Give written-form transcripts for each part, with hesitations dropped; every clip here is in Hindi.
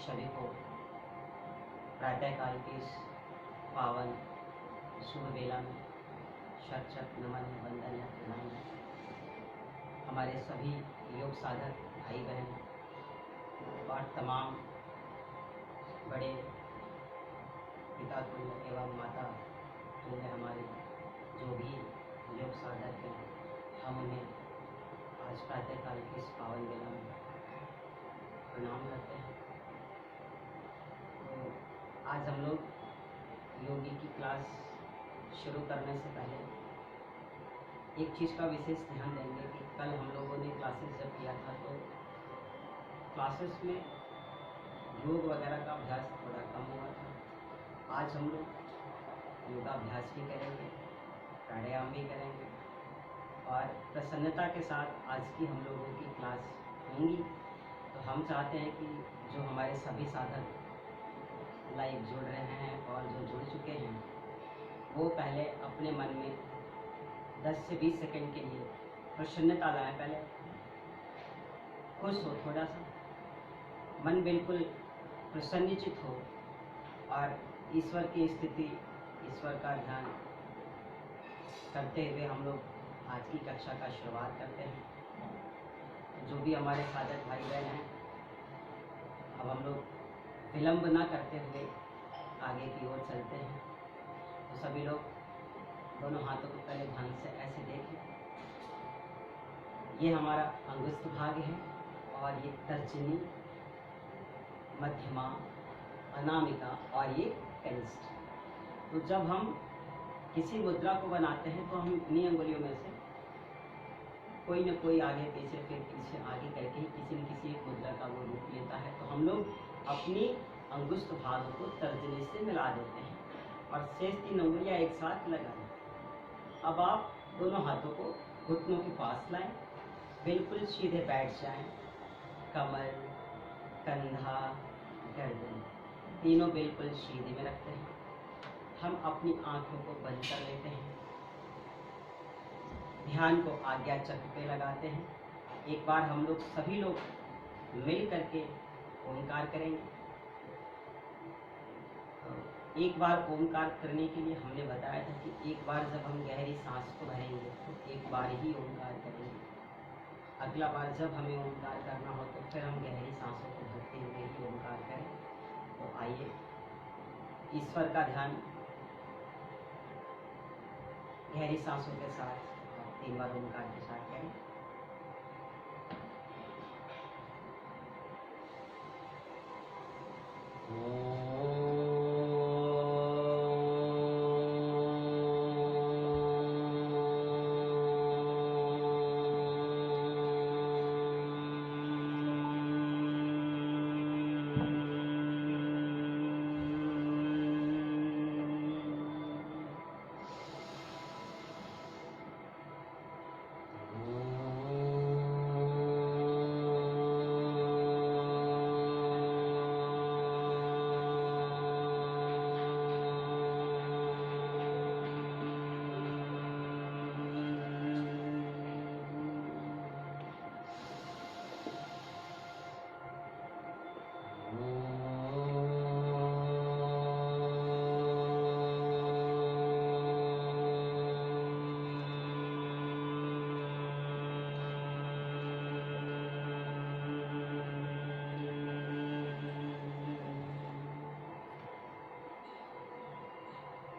सभी को प्रातःकाल की इस पावन शुभ बेला में शत शत नमन वंदन या प्रणाम। हमारे सभी योग साधक भाई बहन और तमाम बड़े पिता तुल्य एवं माता तुल्य हमारे जो भी योग साधक हैं, हम उन्हें आज प्रातःकाल की इस पावन बेला में प्रणाम करते हैं। तो आज हम लोग योगी की क्लास शुरू करने से पहले एक चीज़ का विशेष ध्यान देंगे कि कल हम लोगों ने क्लासेस जब किया था तो क्लासेस में योग वगैरह का अभ्यास थोड़ा कम हुआ था। आज हम लोग योगाभ्यास भी करेंगे, प्राणायाम भी करेंगे और प्रसन्नता के साथ आज की हम लोगों की क्लास होंगी। तो हम चाहते हैं कि जो हमारे सभी साधक लाइव जुड़ रहे हैं और जो जुड़ चुके हैं वो पहले अपने मन में 10 से 20 सेकंड के लिए प्रसन्नता लाएं। पहले खुश हो, थोड़ा सा मन बिल्कुल प्रसन्नचित हो और ईश्वर की स्थिति, ईश्वर का ध्यान करते हुए हम लोग आज की कक्षा का शुरुआत करते हैं। जो भी हमारे साधक भाई बहन हैं, अब हम लोग विलंब ना करते हुए आगे की ओर चलते हैं। तो सभी लोग दोनों हाथों को पहले ध्यान से ऐसे देखें। ये हमारा अंगुष्ठ भाग है और ये तर्जनी, मध्यमा, अनामिका और ये कनिष्ठ। तो जब हम किसी मुद्रा को बनाते हैं तो हम इन्हीं अंगुलियों में से कोई न कोई आगे पीछे फिर पीछे आगे करके ही किसी न किसी एक मुद्रा का वो रूप लेता है। तो हम लोग अपनी अंगुष्ठ भाग को तर्जनी से मिला देते हैं और शेष 3 अंगुलियां एक साथ लगा दें। अब आप दोनों हाथों को घुटनों के पास लाएं, बिल्कुल सीधे बैठ जाएं। कमर, कंधा, गर्दन तीनों बिल्कुल सीधे में रखते हैं। हम अपनी आंखों को बंद कर लेते हैं। ध्यान को आज्ञा चक्र पे लगाते हैं। एक बार हम लोग सभी लोग मिल करके ओंकार करेंगे। एक बार ओंकार करने के लिए हमने बताया था कि एक बार जब हम गहरी सांस को भरेंगे तो एक बार ही ओंकार करेंगे। अगला बार जब हमें ओंकार करना हो तो फिर हम गहरी सांसों को भरते हुए ही ओंकार करें। तो आइए ईश्वर का ध्यान गहरी सांसों के साथ 3 बार ओंकार के साथ करें।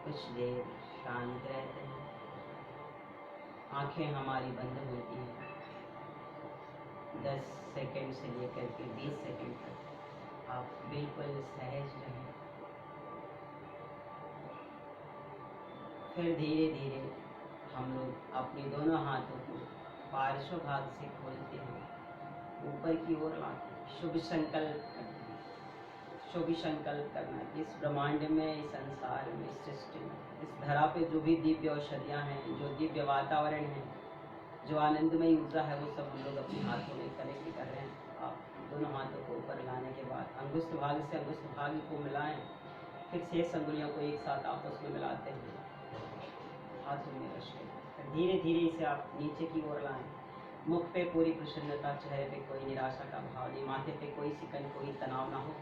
कुछ देर शांत रहते हैं। आंखें हमारी बंद होती हैं। 10 सेकंड से लेकर के 20 सेकंड तक आप बिल्कुल सहज रहें। फिर धीरे धीरे हम लोग अपने दोनों हाथों को पार्श्व भाग से खोलते हुए ऊपर की ओर लाते हैं। शुभ संकल्प करते हैं। शुभ संकल्प करना कि इस ब्रह्मांड में, इस संसार में, इस सृष्टि में, इस धरा पे जो भी दिव्य औषधियाँ हैं, जो दिव्य वातावरण है, जो आनंदमय ऊर्जा है, वो सब हम लोग अपने हाथों में कलेक्ट कर रहे हैं। आप दोनों हाथों को ऊपर लाने के बाद अंगुष्ठ भाग से अंगुष्ठ भाग को मिलाएं। फिर शेष अंगुलियों को एक साथ आपस में मिलाते हुए हाथों में रखें। धीरे धीरे इसे आप नीचे की ओर लाएं। मुख पे पूरी प्रसन्नता, चेहरे पे कोई निराशा का भाव नहीं, माथे पे कोई सिकन, कोई तनाव ना हो।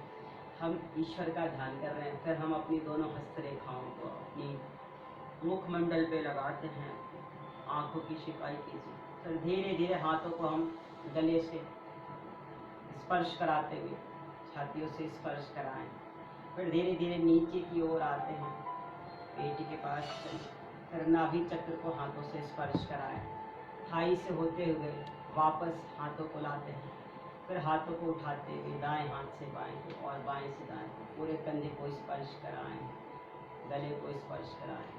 हम ईश्वर का ध्यान कर रहे हैं। फिर हम अपनी दोनों हस्तरेखाओं को अपनी मुखमंडल पे लगाते हैं, आंखों की शिकाई कीजिए। फिर धीरे धीरे हाथों को हम गले से स्पर्श कराते हुए छातियों से स्पर्श कराएं। फिर धीरे धीरे नीचे की ओर आते हैं, पेट के पास चलिए। फिर नाभि चक्र को हाथों से स्पर्श कराएं। थाई से होते हुए वापस हाथों को लाते हैं। फिर हाथों को उठाते हुए दाएं हाथ से बाएं को और बाएं से दाएं को पूरे कंधे को स्पर्श कराएं, गले को स्पर्श कराएं।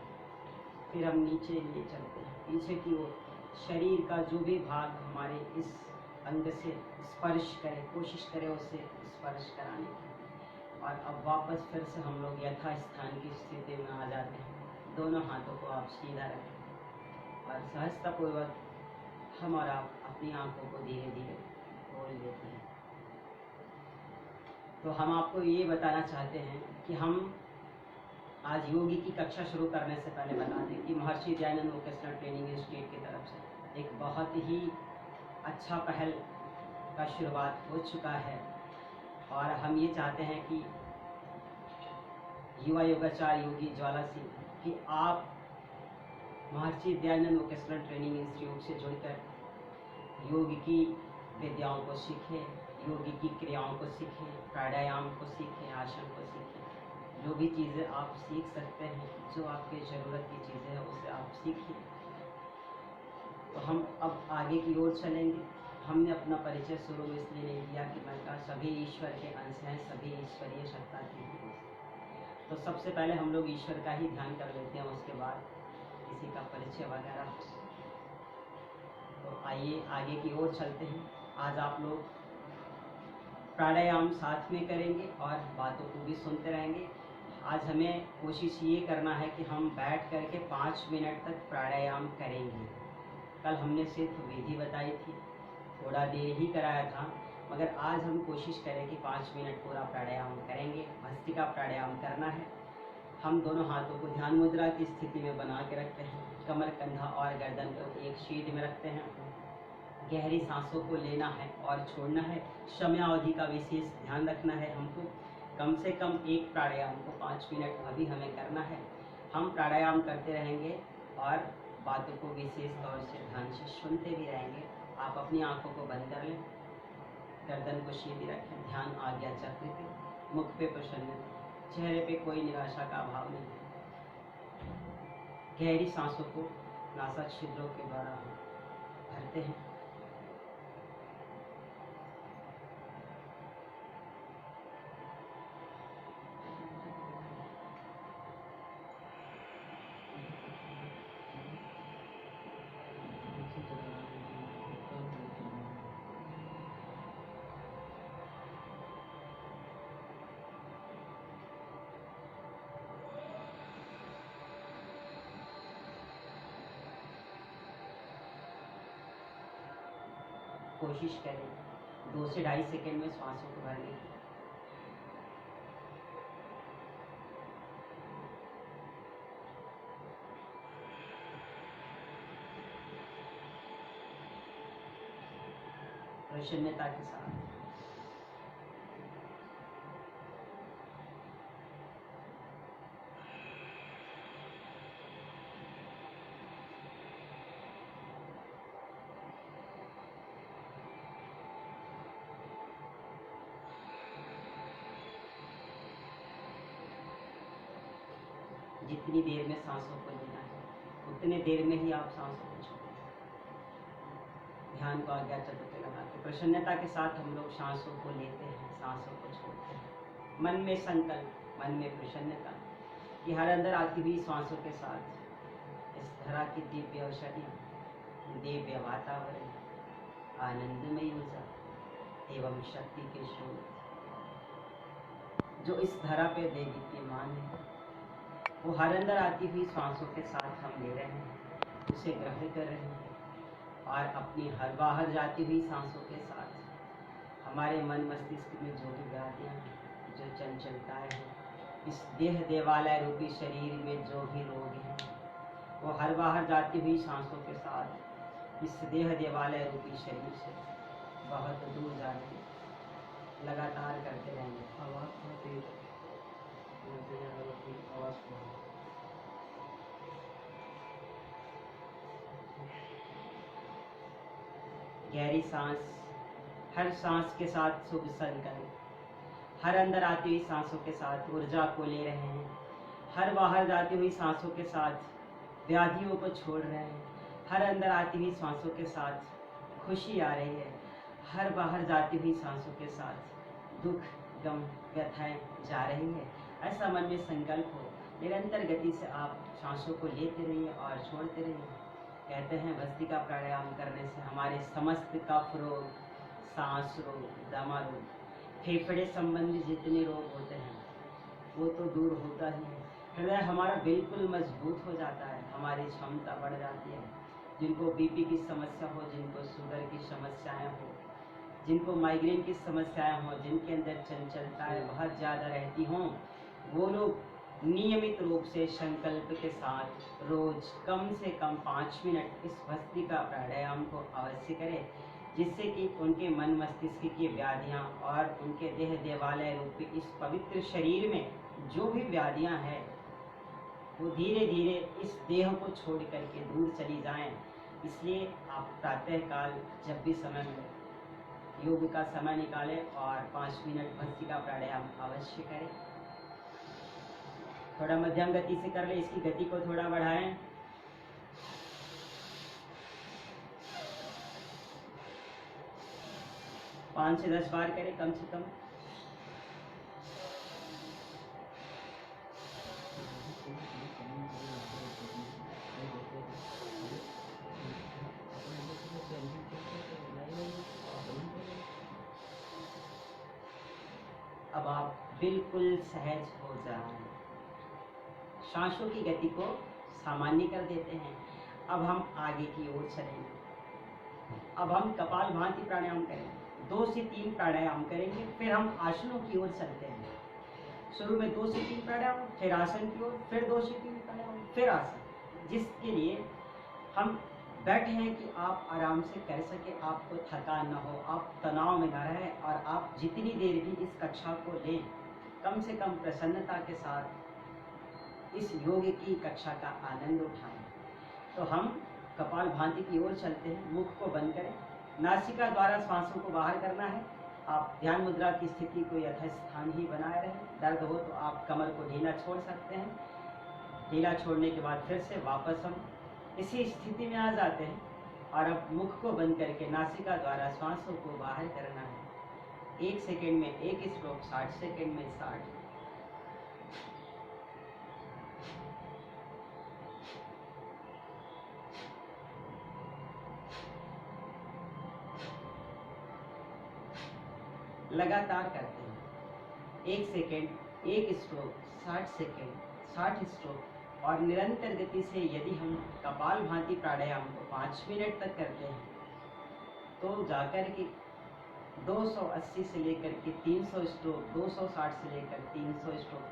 फिर हम नीचे लिए चलते हैं पीछे की ओर। शरीर का जो भी भाग हमारे इस अंग से स्पर्श करे, कोशिश करें उससे स्पर्श कराने की। और अब वापस फिर से हम लोग यथास्थान की स्थिति में आ जाते हैं। दोनों हाथों को आप सीधा रखें और सहजतापूर्वक हम और आप अपनी आंखों को धीरे धीरे खोल लेते हैं। तो हम आपको ये बताना चाहते हैं कि हम आज योगी की कक्षा शुरू करने से पहले बता दें कि Maharshi Dayanand vocational training institute की तरफ से एक बहुत ही अच्छा पहल का शुरुआत हो चुका है। और हम ये चाहते हैं कि युवा योगाचार्य योगी ज्वाला सिंह कि आप Maharshi Dayanand vocational training institute से जुड़कर योग की विद्याओं को सीखें, योगी की क्रियाओं को सीखें, प्राणायाम को सीखें, आसन को सीखें। जो भी चीज़ें आप सीख सकते हैं, जो आपके ज़रूरत की चीज़ें हैं उसे आप सीखिए। तो हम अब आगे की ओर चलेंगे। हमने अपना परिचय शुरू में इसलिए नहीं दिया कि मैं कहा सभी ईश्वर के अंश हैं, सभी ईश्वरीय सत्ता की हैं। तो सबसे पहले हम लोग ईश्वर का ही ध्यान कर लेते हैं, उसके बाद किसी का परिचय वगैरह। तो आइए आगे की ओर चलते हैं। आज आप लोग प्राणायाम साथ में करेंगे और बातों को भी सुनते रहेंगे। आज हमें कोशिश ये करना है कि हम बैठ करके 5 मिनट तक प्राणायाम करेंगे। कल हमने सिर्फ विधि बताई थी, थोड़ा देर ही कराया था, मगर आज हम कोशिश करें कि 5 मिनट पूरा प्राणायाम करेंगे। भस्त्रिका प्राणायाम करना है। हम दोनों हाथों को ध्यान मुद्रा की स्थिति में बना के रखते हैं। कमर, कंधा और गर्दन को एक शीट में रखते हैं। गहरी सांसों को लेना है और छोड़ना है। समयावधि का विशेष ध्यान रखना है हमको। कम से कम एक प्राणायाम को 5 मिनट अभी हमें करना है। हम प्राणायाम करते रहेंगे और बातों को विशेष तौर से ध्यान से सुनते भी रहेंगे। आप अपनी आंखों को बंद कर लें, गर्दन को सीधी रखें, ध्यान आज्ञा चक्र पे, मुख पे प्रसन्नता, चेहरे पे कोई निराशा का भाव नहीं। गहरी सांसों को नासा छिद्रों के द्वारा भरते हैं। कोशिश करें 2 से 2.5 सेकेंड में सांसों को भरने की। प्रसन्नता के साथ जितनी देर में सांसों को लेना है उतने देर में ही आप सांसों को छोड़ें। ध्यान को आज्ञा चक्र पे लगा के प्रसन्नता के साथ हम लोग सांसों को लेते हैं, सांसों को छोड़ते हैं। मन में संकल्प, मन में प्रसन्नता कि हर अंदर आती हुई सांसों के साथ इस धरा की दिव्य औषधि, दिव्य वातावरण, आनंदमयी ऊर्जा एवं शक्ति के स्रोत जो इस धरा पे देदीप्यमान है, वो हर अंदर आती हुई सांसों के साथ हम ले रहे हैं, उसे ग्रहण कर रहे हैं। और अपनी हर बाहर जाती हुई सांसों के साथ हमारे मन मस्तिष्क में जो भी व्याधियाँ हैं, जो चंचलताएँ हैं, इस देह देवालय रूपी शरीर में जो भी रोग हैं, वो हर बाहर जाती हुई सांसों के साथ इस देह देवालय रूपी शरीर से बहुत दूर जाने लगातार करते रहेंगे। आवाज थोड़ा तेज है, आवाज गहरी सांस, हर सांस के साथ शुभ संकल्प, हर अंदर आती हुई सांसों के साथ ऊर्जा को ले रहे हैं, हर बाहर जाती हुई सांसों के साथ व्याधियों को छोड़ रहे हैं, हर अंदर आती हुई सांसों के साथ खुशी आ रही है, हर बाहर जाती हुई सांसों के साथ दुख गम व्यथाएं जा रही है। ऐसा मन में संकल्प हो, निरंतर गति से आप सांसों को लेते रहिए और छोड़ते रहिए। कहते हैं भस्त्रिका प्राणायाम करने से हमारे समस्त कफ रोग, सांस रोग, दमा रोग, फेफड़े संबंधी जितने रोग होते हैं वो तो दूर होता ही है। हृदय हमारा बिल्कुल मजबूत हो जाता है, हमारी क्षमता बढ़ जाती है। जिनको बीपी की समस्या हो, जिनको शुगर की समस्याएं हो, जिनको माइग्रेन की समस्याएं हो, जिनके अंदर चंचलताएं बहुत ज़्यादा रहती हों, वो लोग नियमित रूप से संकल्प के साथ रोज कम से कम 5 मिनट इस भस्त्रिका प्राणायाम को अवश्य करें, जिससे कि उनके मन मस्तिष्क की व्याधियां और उनके देह देवालय रूपी इस पवित्र शरीर में जो भी व्याधियां हैं वो धीरे धीरे इस देह को छोड़ करके दूर चली जाएं। इसलिए आप प्रातःकाल जब भी समय मिले योग का समय निकालें और 5 मिनट भस्त्रिका प्राणायाम अवश्य करें। थोड़ा मध्यम गति से कर ले, इसकी गति को थोड़ा बढ़ाएं। पाँच से 10 बार करें कम से कम। अब आप बिल्कुल सहज हो जाएं, सांसों की गति को सामान्य कर देते हैं। अब हम आगे की ओर चलेंगे। अब हम कपालभाति प्राणायाम करेंगे, 2 से 3 प्राणायाम करेंगे, फिर हम आसनों की ओर चलते हैं। शुरू में 2 से 3 प्राणायाम, फिर आसन की ओर, फिर 2 से 3 प्राणायाम, फिर आसन, जिसके लिए हम बैठे हैं कि आप आराम से कर सके, आपको थकान न हो, आप तनाव में न रहें और आप जितनी देर भी इस कक्षा को लें कम से कम प्रसन्नता के साथ इस योग की कक्षा का आनंद उठाएं। तो हम कपालभाति की ओर चलते हैं। मुख को बंद करें, नासिका द्वारा श्वासों को बाहर करना है। आप ध्यान मुद्रा की स्थिति को यथास्थान ही बनाए रहें। दर्द हो तो आप कमर को ढीला छोड़ सकते हैं। ढीला छोड़ने के बाद फिर से वापस हम इसी स्थिति में आ जाते हैं और अब मुख को बंद करके नासिका द्वारा श्वासों को बाहर करना है। 1 सेकेंड में 1 स्ट्रोक, 60 सेकेंड में 60। लगातार करते हैं। 1 सेकेंड, 1 स्ट्रोक, 60 सेकेंड, 60 स्ट्रोक और निरंतर गति से यदि हम कपालभाति प्राणायाम को 5 मिनट तक करते हैं तो जाकर के 280 से लेकर के 300 स्ट्रोक, 260 से लेकर 300 स्ट्रोक,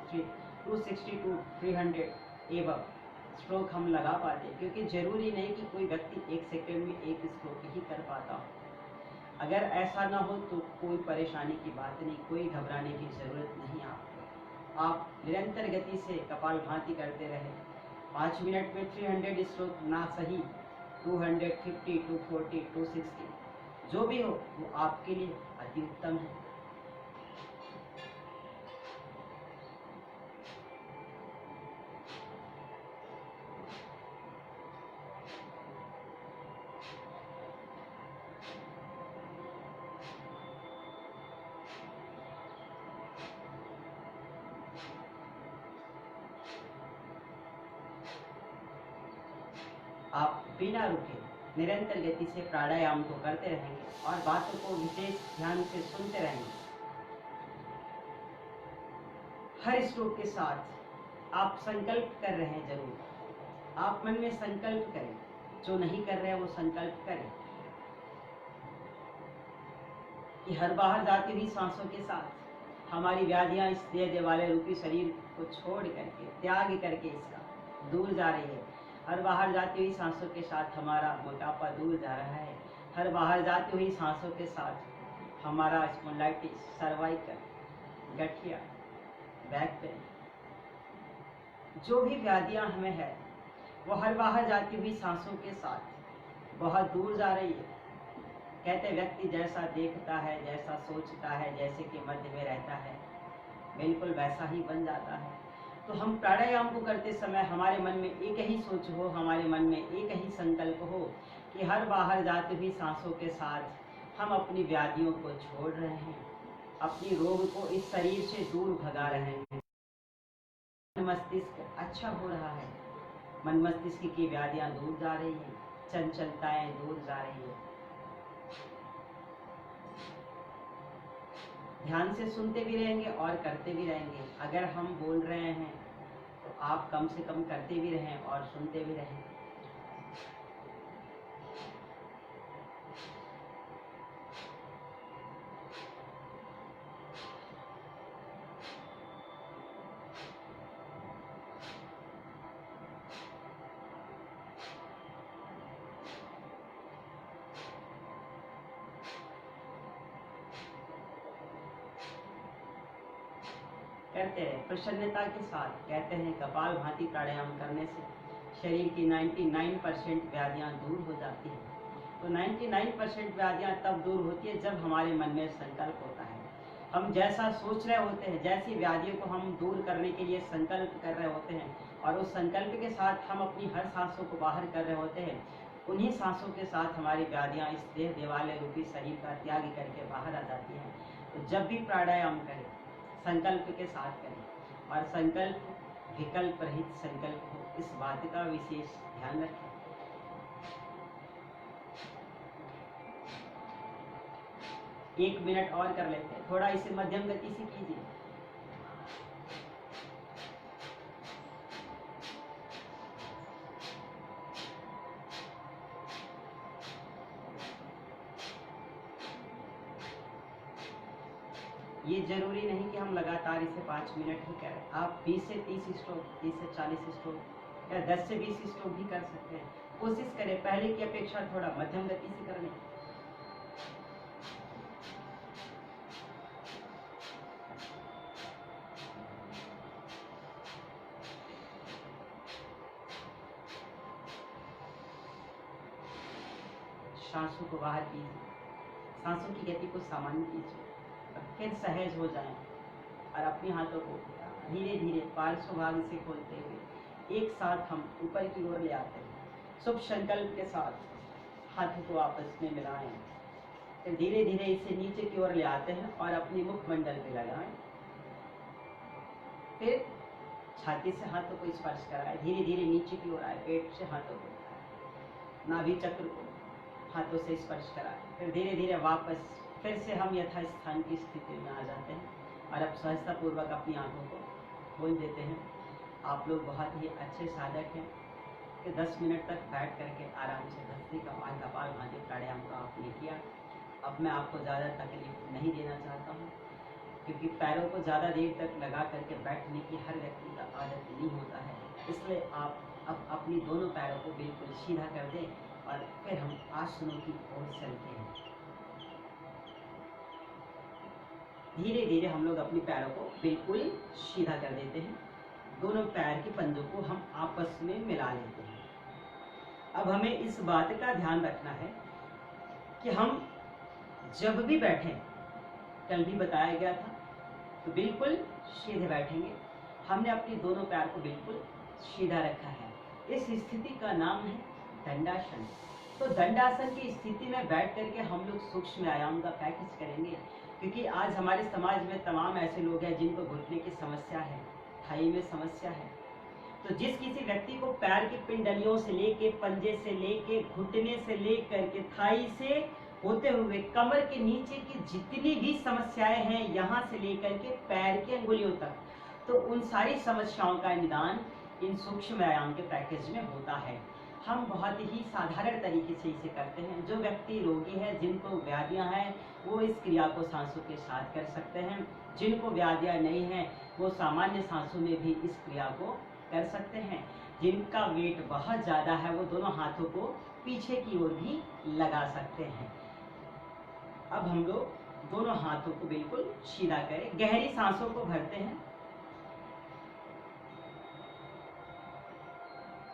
260 to 300 एवं स्ट्रोक हम लगा पाते हैं। क्योंकि जरूरी नहीं कि कोई व्यक्ति 1 सेकेंड में 1 स्ट्रोक ही कर पाता हो। अगर ऐसा ना हो तो कोई परेशानी की बात नहीं, कोई घबराने की ज़रूरत नहीं आपको। आप निरंतर गति से कपालभाति करते रहें। 5 मिनट में 300 स्ट्रोक ना सही 250, 240, 260 जो भी हो वो आपके लिए अति उत्तम है। आप बिना रुके निरंतर गति से प्राणायाम को करते रहेंगे और बातों को विशेष ध्यान से सुनते रहेंगे। हर स्ट्रोक के साथ आप संकल्प कर रहे हैं, जरूर आप मन में संकल्प करें। जो नहीं कर रहे हैं वो संकल्प करें कि हर बाहर जाती हुई सांसों के साथ हमारी व्याधियां इस देह देवालय रूपी शरीर को छोड़ करके, त्याग करके इसका दूर जा रही है। हर बाहर जाती हुई सांसों के साथ हमारा मोटापा दूर जा रहा है। हर बाहर जाती हुई सांसों के साथ हमारा स्पॉन्डिलाइटिस, सर्वाइकल, गठिया, बैक पेन, जो भी व्याधियां हमें है वो हर बाहर जाती हुई सांसों के साथ बहुत दूर जा रही है। कहते व्यक्ति जैसा देखता है, जैसा सोचता है, जैसे कि मध्य में रहता है, बिल्कुल वैसा ही बन जाता है। तो हम प्राणायाम को करते समय हमारे मन में एक ही सोच हो, हमारे मन में एक ही संकल्प हो कि हर बाहर जाती हुई सांसों के साथ हम अपनी व्याधियों को छोड़ रहे हैं, अपनी रोग को इस शरीर से दूर भगा रहे हैं। मन मस्तिष्क अच्छा हो रहा है, मन मस्तिष्क की व्याधियां दूर जा रही है, चंचलताएं दूर जा रही है। ध्यान से सुनते भी रहेंगे और करते भी रहेंगे। अगर हम बोल रहे हैं तो आप कम से कम करते भी रहें और सुनते भी रहें। करते रहे प्रसन्नता के साथ। कहते हैं कपाल भांति प्राणायाम करने से शरीर की 99% व्याधियां दूर हो जाती हैं। तो 99% व्याधियां तब दूर होती है जब हमारे मन में संकल्प होता है। हम जैसा सोच रहे होते हैं, जैसी व्याधियों को हम दूर करने के लिए संकल्प कर रहे होते हैं और उस संकल्प के साथ हम अपनी हर सांसों को बाहर कर रहे होते हैं, उन्हीं सांसों के साथ हमारी व्याधियां इस देह देवालय रूपी शरीर का त्याग करके बाहर आ जाती हैं। तो जब भी प्राणायाम करें संकल्प के साथ करें और संकल्प विकल्प रहित संकल्प हो, इस बात का विशेष ध्यान रखें। एक मिनट और कर लेते हैं, थोड़ा इसे मध्यम गति से कीजिए। ये जरूरी नहीं कि हम लगातार इसे 5 मिनट ही करें। आप 20 से 30 स्ट्रोक, 30 से 40 स्ट्रोक या 10 से 20 स्ट्रोक भी कर सकते हैं। कोशिश करें पहले की अपेक्षा थोड़ा मध्यम गति से करने। सांसों को बाहर कीजिए, सांसों की गति को सामान्य कीजिए, फिर सहज हो जाएं और अपने हाथों को धीरे धीरे पार्श्व भाग से खोलते हुए एक साथ हम ऊपर की ओर ले आते हैं। शुभ संकल्प के साथ हाथों को आपस में मिलाएं, फिर धीरे धीरे इसे नीचे की ओर ले आते हैं और अपने मुखमंडल पे लगाएं। फिर छाती से हाथों को स्पर्श कराएं, धीरे धीरे नीचे की ओर आए, पेट से हाथों को उठाएं, नाभि चक्र को हाथों से स्पर्श कराएं, फिर धीरे धीरे वापस फिर से हम यथास्थान की स्थिति में आ जाते हैं और अब सहजता पूर्वक अपनी आंखों को खोल देते हैं। आप लोग बहुत ही अच्छे साधक हैं कि 10 मिनट तक बैठ करके आराम से भस्त्रिका कपाल भांति प्राणायाम का आपने किया। अब मैं आपको ज़्यादा तकलीफ नहीं देना चाहता हूँ, क्योंकि पैरों को ज़्यादा देर तक लगा करके बैठने की हर व्यक्ति का आदत नहीं होता है। इसलिए आप अब अपनी दोनों पैरों को बिल्कुल सीधा कर दें और फिर हम आसनों की ओर चलते हैं। धीरे धीरे हम लोग अपने पैरों को बिल्कुल सीधा कर देते हैं, दोनों पैर के पंजों को हम आपस में मिला लेते हैं। अब हमें इस बात का ध्यान रखना है कि हम जब भी बैठें, कल भी बताया गया था, तो बिल्कुल सीधे बैठेंगे। हमने अपने दोनों पैर को बिल्कुल सीधा रखा है। इस स्थिति का नाम है दंडासन। तो दंडासन की स्थिति में बैठ करके हम लोग सूक्ष्म आयाम का प्रैक्टिस करेंगे, क्योंकि आज हमारे समाज में तमाम ऐसे लोग हैं जिनको घुटने की समस्या है, थाई में समस्या है। तो जिस किसी व्यक्ति को पैर की पिंडलियों से लेके, पंजे से लेके, घुटने से लेकर के, थाई से होते हुए कमर के नीचे की जितनी भी समस्याएं हैं, यहाँ से लेकर के पैर की अंगुलियों तक, तो उन सारी समस्याओं का निदान इन सूक्ष्म व्यायाम के पैकेज में होता है। हम बहुत ही साधारण तरीके से इसे करते हैं। जो व्यक्ति रोगी है, जिनको व्याधियां हैं, वो इस क्रिया को सांसों के साथ कर सकते हैं। जिनको व्याधियां नहीं हैं, वो सामान्य सांसों में भी इस क्रिया को कर सकते हैं। जिनका वेट बहुत ज़्यादा है, वो दोनों हाथों को पीछे की ओर भी लगा सकते हैं। अब हम लोग दोनों हाथों को बिल्कुल सीधा करें, गहरी सांसों को भरते हैं।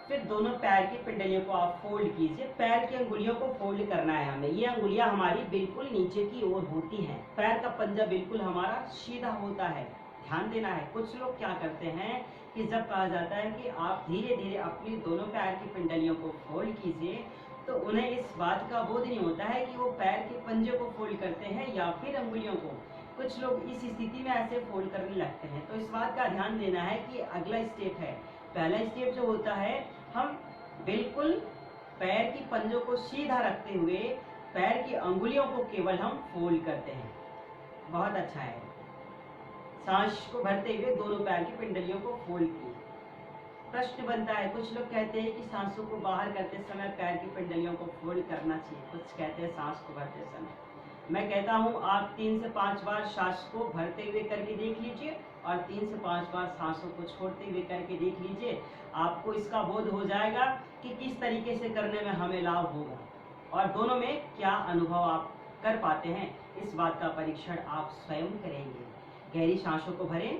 फिर दोनों पैर की पिंडलियों को आप फोल्ड कीजिए। पैर की अंगुलियों को फोल्ड करना है हमें। ये अंगुलियां हमारी बिल्कुल नीचे की ओर होती हैं। पैर का पंजा बिल्कुल हमारा सीधा होता है, ध्यान देना है। कुछ लोग क्या करते हैं कि जब कहा जाता है कि आप धीरे धीरे अपनी दोनों पैर की पिंडलियों को फोल्ड कीजिए, तो उन्हें इस बात का बोध नहीं होता है कि वो पैर के पंजे को फोल्ड करते हैं या फिर अंगुलियों को। कुछ लोग इस स्थिति में ऐसे फोल्ड करने लगते हैं। तो इस बात का ध्यान देना है कि अगला स्टेप है, पहला स्टेप जो होता है, हम बिल्कुल पैर की पंजों को सीधा रखते हुए पैर की अंगुलियों को केवल हम फोल्ड करते हैं। बहुत अच्छा है। सांस को भरते हुए दोनों पैर की पिंडलियों को फोल्ड किए। प्रश्न बनता है, कुछ लोग कहते हैं कि सांसों को बाहर करते समय पैर की पिंडलियों को फोल्ड करना चाहिए, कुछ कहते हैं सांस को भरते समय। मैं कहता हूं आप 3 से 5 बार सांस को भरते हुए करके देख लीजिए और 3 से 5 बार सांसों को छोड़ते हुए करके देख लीजिए। आपको इसका बोध हो जाएगा कि किस तरीके से करने में हमें लाभ होगा और दोनों में क्या अनुभव आप कर पाते हैं। इस बात का परीक्षण आप स्वयं करेंगे। गहरी सांसों को भरें।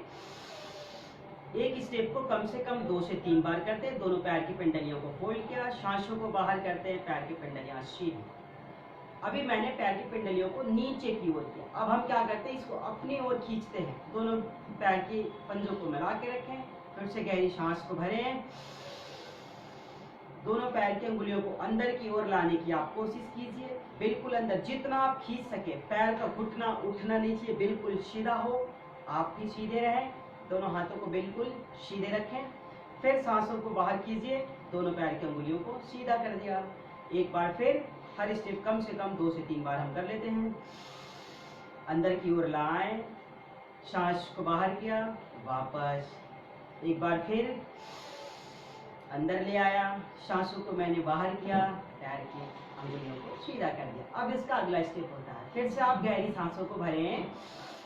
एक स्टेप को कम से कम 2 से 3 बार करते हैं। दोनों पैर की पिंडलियों को फोल्ड किया, सांसों को बाहर करते हैं, पैर की पिंडलियां सीधी। अभी मैंने पैर की पिंडलियों को नीचे की ओर किया। अब हम क्या करते हैं, इसको अपनी ओर खींचते हैं। दोनों पैर की पंजों को मिला के रखें। फिर से गहरी सांस को भरें। दोनों पैर की अंगुलियों को अंदर की ओर लाने की आप कोशिश कीजिए, बिल्कुल अंदर, जितना आप खींच सके। पैर का घुटना उठना नहीं चाहिए, बिल्कुल सीधा हो, आप भी सीधे रहें। दोनों हाथों को बिल्कुल सीधे रखें। फिर सांसों को बाहर कीजिए, दोनों पैर की अंगुलियों को सीधा कर दिया। एक बार फिर हर स्टेप कम से कम 2 से 3 बार हम कर लेते हैं। अंदर की ओर लाएं, सांस को बाहर किया, वापस। एक बार फिर अंदर ले आया, सांसों को मैंने बाहर किया, पैर की अंगुलियों को सीधा कर दिया। अब इसका अगला स्टेप होता है, फिर से आप गहरी सांसों को भरें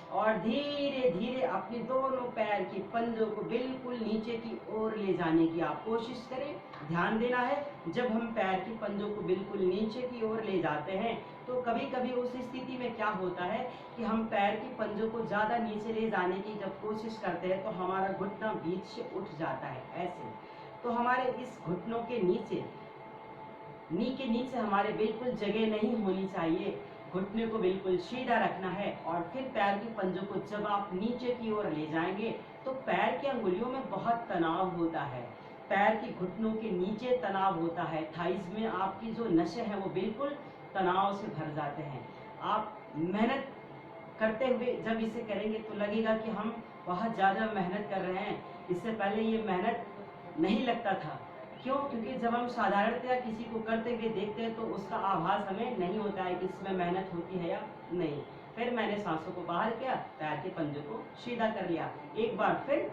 और धीरे धीरे अपने दोनों पैर की पंजों को बिल्कुल नीचे की ओर ले जाने की आप कोशिश करें। ध्यान देना है, जब हम पैर की पंजों को बिल्कुल नीचे की ओर ले जाते हैं तो कभी कभी उस स्थिति में क्या होता है कि हम पैर की पंजों को ज़्यादा नीचे ले जाने की जब कोशिश करते हैं तो हमारा घुटना बीच से उठ जाता है ऐसे। तो हमारे इस घुटनों के नीचे, नी के नीचे हमारे बिल्कुल जगह नहीं होनी चाहिए। घुटने को बिल्कुल सीधा रखना है और फिर पैर की पंजों को जब आप नीचे की ओर ले जाएंगे तो पैर की अंगुलियों में बहुत तनाव होता है, पैर की घुटनों के नीचे तनाव होता है, थाइस में आपकी जो नसें हैं वो बिल्कुल तनाव से भर जाते हैं। आप मेहनत करते हुए जब इसे करेंगे तो लगेगा कि हम बहुत ज़्यादा मेहनत कर रहे हैं। इससे पहले ये मेहनत नहीं लगता था। क्यों? क्योंकि जब हम साधारणतया किसी को करते हुए देखते हैं तो उसका आभास हमें नहीं होता है कि इसमें मेहनत होती है या नहीं। फिर मैंने सांसों को बाहर किया, पैर के पंजों को सीधा कर लिया। एक बार फिर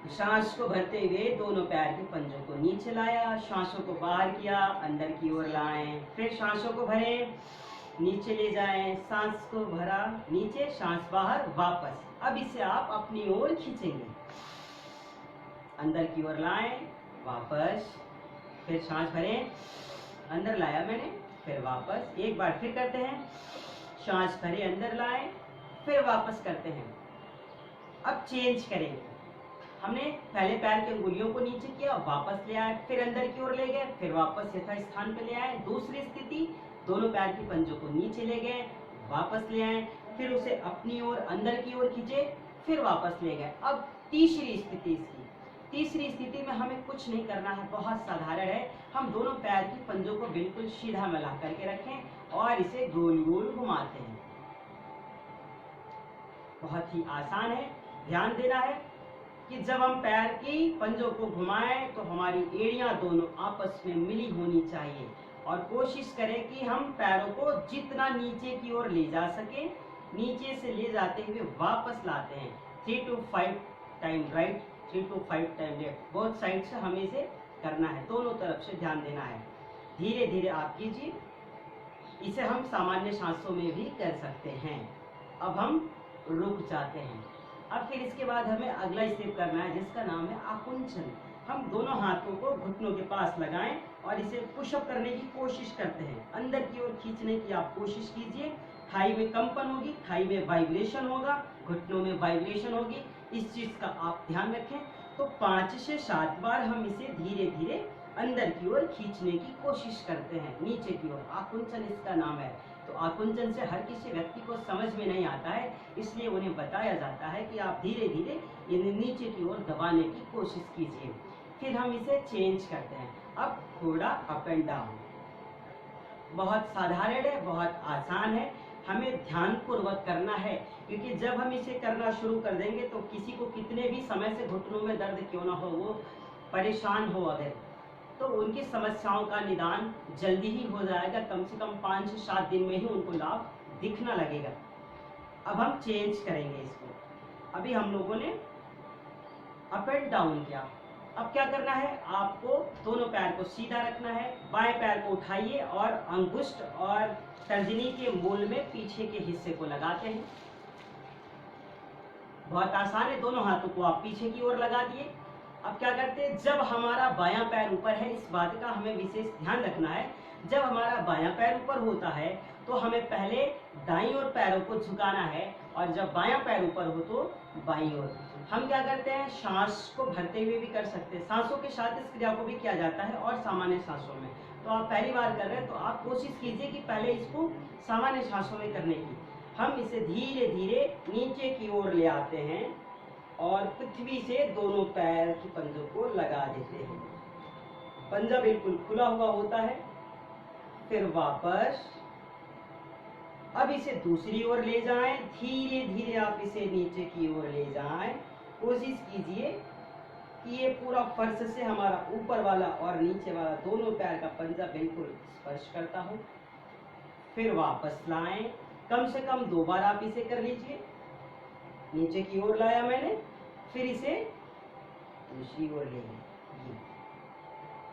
सांस को भरते हुए दोनों पैर के पंजों को नीचे लाया, सांसों को बाहर किया, अंदर की ओर लाएं। फिर सांसों को भरें, नीचे ले जाएं, सांस को भरा, नीचे, सांस बाहर, वापस। अब इसे आप अपनी ओर खींचेंगे, अंदर की ओर लाएं, वापस। फिर सांस भरें, अंदर लाया मैंने, फिर वापस। एक बार फिर करते हैं, सांस भरें, अंदर लाएं, फिर वापस करते हैं। अब चेंज करेंगे। हमने पहले पैर की अंगुलियों को नीचे किया, वापस ले आए, फिर अंदर की ओर ले गए, फिर वापस यथा स्थान पर ले आए। दूसरी स्थिति, दोनों पैर की पंजों को नीचे ले गए, वापस ले आए, फिर उसे अपनी ओर अंदर की ओर खींचे, फिर वापस ले गए। अब तीसरी स्थिति इसकी, तीसरी स्थिति में हमें कुछ नहीं करना है, बहुत साधारण है। हम दोनों पैर की पंजों को बिल्कुल सीधा मिला करके रखें और इसे गोल गोल घुमाते हैं। बहुत ही आसान है। ध्यान देना है कि जब हम पैर की पंजों को घुमाएं तो हमारी एड़ियां दोनों आपस में मिली होनी चाहिए और कोशिश करें कि हम पैरों को जितना नीचे की ओर ले जा सके, नीचे से ले जाते हुए वापस लाते हैं। 3 to 5 time right, 3 to 5 time left, both side से हमें इसे करना है, दोनों तरफ से ध्यान देना है। धीरे धीरे आप कीजिए। इसे हम सामान्य सांसों में भी कर सकते हैं। अब हम रुक जाते हैं। अब फिर इसके बाद हमें अगला स्टेप करना है जिसका नाम है आकुंचन। हम दोनों हाथों को घुटनों के पास लगाएं और इसे पुशअप करने की कोशिश करते हैं। अंदर की ओर खींचने की आप कोशिश कीजिए, थाई में कंपन होगी, थाई में वाइब्रेशन होगा, घुटनों में वाइब्रेशन होगी। इस चीज का आप ध्यान रखें। तो 5 से 7 बार हम इसे धीरे धीरे अंदर की ओर खींचने की कोशिश करते हैं, नीचे की ओर। आकुंचन इसका नाम है। तो आकुंचन से हर किसी व्यक्ति को समझ में नहीं आता है, इसलिए उन्हें बताया जाता है कि आप धीरे धीरे इन्हें नीचे की ओर दबाने की कोशिश कीजिए। फिर हम इसे चेंज करते हैं। अब थोड़ा अप एंड डाउन, बहुत साधारण है, बहुत आसान है, हमें ध्यानपूर्वक करना है। क्योंकि जब हम इसे करना शुरू कर देंगे तो किसी को कितने भी समय से घुटनों में दर्द क्यों ना हो, वो परेशान हो अगर, तो उनकी समस्याओं का निदान जल्दी ही हो जाएगा। कम से कम 5 से 7 दिन में ही उनको लाभ दिखना लगेगा। अब हम चेंज करेंगे इसको। अभी हम लोगों ने अप एंड डाउन किया, अब क्या करना है, आपको दोनों पैर को सीधा रखना है। बाएं पैर को उठाइए और अंगुष्ठ और तर्जनी के मूल में पीछे के हिस्से को लगाते हैं। बहुत आसान है, दोनों हाथों को आप पीछे की ओर लगा दिए। अब क्या करते हैं, जब हमारा बायां पैर ऊपर है, इस बात का हमें विशेष ध्यान रखना है, जब हमारा बायां पैर ऊपर होता है तो हमें पहले दाईं ओर पैरों को झुकाना है, और जब बायां पैर ऊपर हो तो बाईं ओर। हम क्या करते हैं, सांस को भरते हुए भी कर सकते हैं, सांसों के साथ इस क्रिया को भी किया जाता है, और सामान्य सांसों में। तो आप पहली बार कर रहे हैं तो आप कोशिश कीजिए कि पहले इसको सामान्य सांसों में करने की। हम इसे धीरे धीरे नीचे की ओर ले आते हैं और पृथ्वी से दोनों पैर की पंजों को लगा देते हैं। पंजा बिल्कुल खुला हुआ होता है। फिर वापस, अब इसे दूसरी ओर ले जाएं, धीरे धीरे आप इसे नीचे की ओर ले जाएं। कोशिश कीजिए कि ये पूरा फर्श से हमारा ऊपर वाला और नीचे वाला दोनों पैर का पंजा बिल्कुल स्पर्श करता हो। फिर वापस लाएं, कम से कम 2 बार आप इसे कर लीजिए। नीचे की ओर लाया मैंने, फिर इसे दूसरी ओर ले लिया।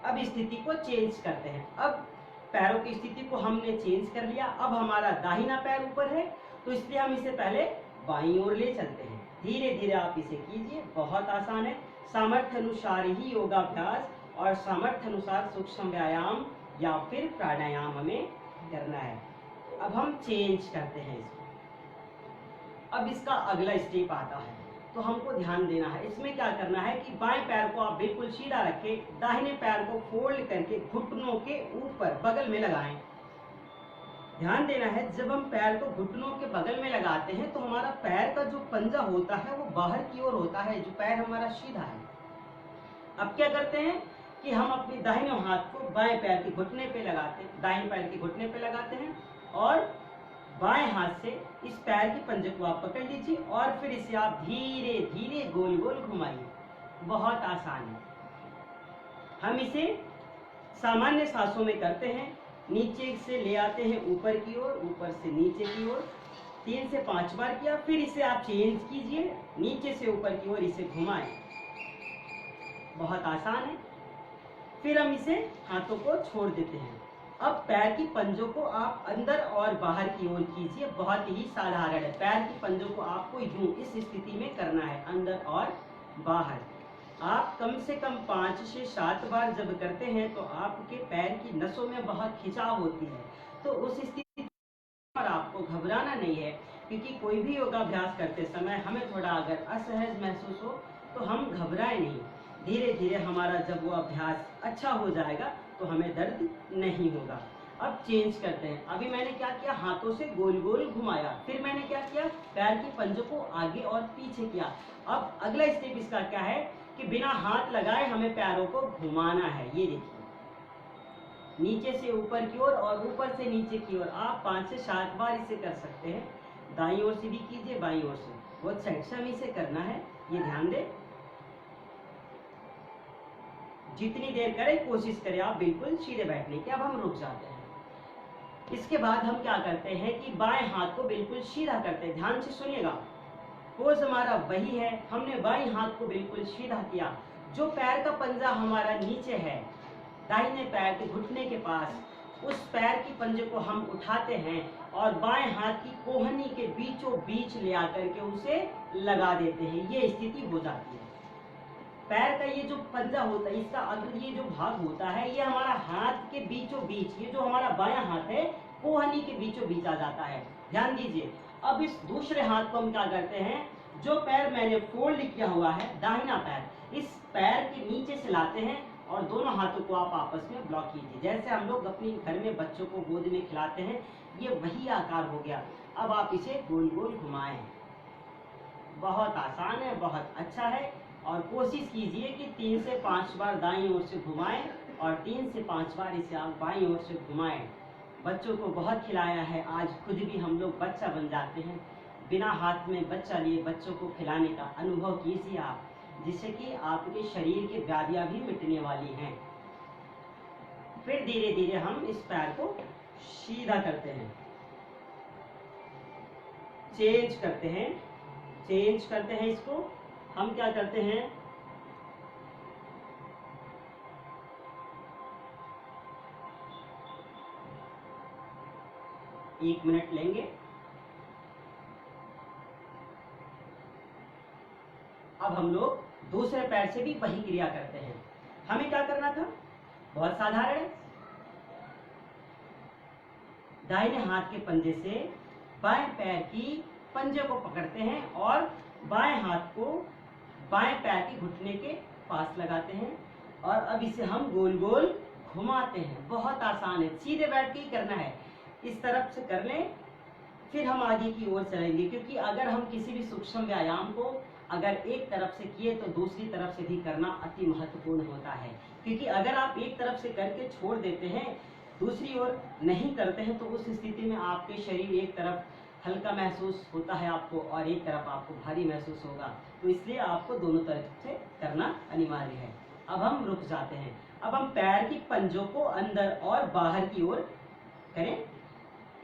अब स्थिति को चेंज करते हैं। अब पैरों की स्थिति को हमने चेंज कर लिया। अब हमारा दाहिना पैर ऊपर है, तो इसलिए हम इसे पहले बाईं ओर ले चलते हैं। धीरे धीरे आप इसे कीजिए, बहुत आसान है। सामर्थ्य अनुसार ही योगाभ्यास और सामर्थ्य अनुसार सूक्ष्म व्यायाम या फिर प्राणायाम हमें करना है। अब हम चेंज करते हैं इसको। अब इसका अगला स्टेप आता है, तो हमको ध्यान देना है। इसमें क्या करना है कि बाएं पैर को आप बिल्कुल सीधा रखें, दाहिने पैर को फोल्ड करके घुटनों के ऊपर बगल में लगाएं। ध्यान देना है, जब हम पैर को घुटनों के बगल में लगाते हैं तो हमारा पैर का जो पंजा होता है वो बाहर की ओर होता है, जो पैर हमारा सीधा है। अब क्या करते हैं कि हम अपने दाहिने हाथ को बाएं पैर के घुटने पे लगाते हैं, दाहिने पैर के घुटने पे लगाते हैं, और बाएं हाथ से इस पैर के पंजे को आप पकड़ लीजिए और फिर इसे आप धीरे धीरे गोल गोल घुमाइए। बहुत आसान है। हम इसे सामान्य सांसों में करते हैं। नीचे से ले आते हैं ऊपर की ओर, ऊपर से नीचे की ओर। 3 से 5 बार किया, फिर इसे आप चेंज कीजिए, नीचे से ऊपर की ओर इसे घुमाएं। बहुत आसान है। फिर हम इसे हाथों को छोड़ देते हैं। अब पैर की पंजों को आप अंदर और बाहर की ओर कीजिए। बहुत ही साधारण है। पैर की पंजों को आपको यूं इस स्थिति में करना है, अंदर और बाहर। आप कम से कम 5 से 7 बार जब करते हैं तो आपके पैर की नसों में बहुत खिंचाव होती है। तो उस स्थिति पर आपको घबराना नहीं है, क्योंकि कोई भी योगाभ्यास करते समय हमें थोड़ा अगर असहज महसूस हो तो हम घबराए नहीं। धीरे धीरे हमारा जब वो अभ्यास अच्छा हो जाएगा तो हमें दर्द नहीं होगा। अब चेंज करते हैं। अभी मैंने क्या किया, हाथों से गोल गोल घुमाया। फिर मैंने क्या किया, पैर की पंजों को आगे और पीछे किया। अब अगला स्टेप इसका क्या है कि बिना हाथ लगाए हमें पैरों को घुमाना है। ये देखिए, नीचे से ऊपर की ओर और ऊपर से नीचे की ओर। आप 5 से 7 बार इसे कर सकते हैं। दाईं ओर से भी कीजिए, बाईं ओर से, बहुत साइड से हमें इसे करना है, ये ध्यान दें। जितनी देर करें कोशिश करें आप बिल्कुल सीधे बैठने की। अब हम रुक जाते हैं। इसके बाद हम क्या करते हैं कि बाएं हाथ को बिल्कुल सीधा करते हैं। ध्यान से सुनिएगा, पोज हमारा वही है। हमने बाएं हाथ को बिल्कुल सीधा किया। जो पैर का पंजा हमारा नीचे है, दाहिने पैर के घुटने के पास, उस पैर की पंजे को हम उठाते हैं और बाएं हाथ की कोहनी के बीचों बीच ले आकर के उसे लगा देते हैं। ये स्थिति हो जाती है। पैर का ये जो पंजा होता है, इसका अगर ये जो भाग होता है, ये हमारा हाथ के बीचों बीच, ये जो हमारा बायां हाथ है कोहनी के बीचों बीच आ जाता है। ध्यान दीजिए। अब इस दूसरे हाथ को हम क्या करते हैं, जो पैर मैंने फोल्ड किया हुआ है दाहिना पैर, इस पैर के नीचे से लाते हैं और दोनों हाथों को आप आपस में ब्लॉक कीजिए। जैसे हम लोग अपने घर में बच्चों को गोद में खिलाते हैं, ये वही आकार हो गया। अब आप इसे गोल गोल घुमाएं। बहुत आसान है, बहुत अच्छा है। और कोशिश कीजिए कि 3 से 5 बार दाईं ओर से घुमाएं और 3 से 5 बार इसे आप बाईं ओर से घुमाएं। बच्चों को बहुत खिलाया है, आज खुद भी हम लोग बच्चा बन जाते हैं। बिना हाथ में बच्चा लिए बच्चों को खिलाने का अनुभव कीजिए आप, जिससे कि आपके शरीर की व्याधियां भी मिटने वाली हैं। फिर धीरे धीरे हम इस पैर को सीधा करते हैं, चेंज करते हैं इसको। हम क्या करते हैं, 1 मिनट लेंगे। अब हम लोग दूसरे पैर से भी वही क्रिया करते हैं। हमें क्या करना था, बहुत साधारण है। दाहिने हाथ के पंजे से बाएं पैर की पंजे को पकड़ते हैं और बाएं हाथ को बाएं पैर के घुटने के पास लगाते हैं और अब इसे हम गोल गोल घुमाते हैं। बहुत आसान है, सीधे बैठ के ही करना है। इस तरफ से कर लें, फिर हम आगे की ओर चलेंगे, क्योंकि अगर हम किसी भी सूक्ष्म व्यायाम को अगर एक तरफ से किए तो दूसरी तरफ से भी करना अति महत्वपूर्ण होता है। क्योंकि अगर आप एक तरफ से करके छोड़ देते हैं, दूसरी ओर नहीं करते हैं, तो उस स्थिति में आपके शरीर एक तरफ हल्का महसूस होता है आपको और एक तरफ आपको भारी महसूस होगा। तो इसलिए आपको दोनों तरफ से करना अनिवार्य है। अब हम रुक जाते हैं। अब हम पैर की पंजों को अंदर और बाहर की ओर करें।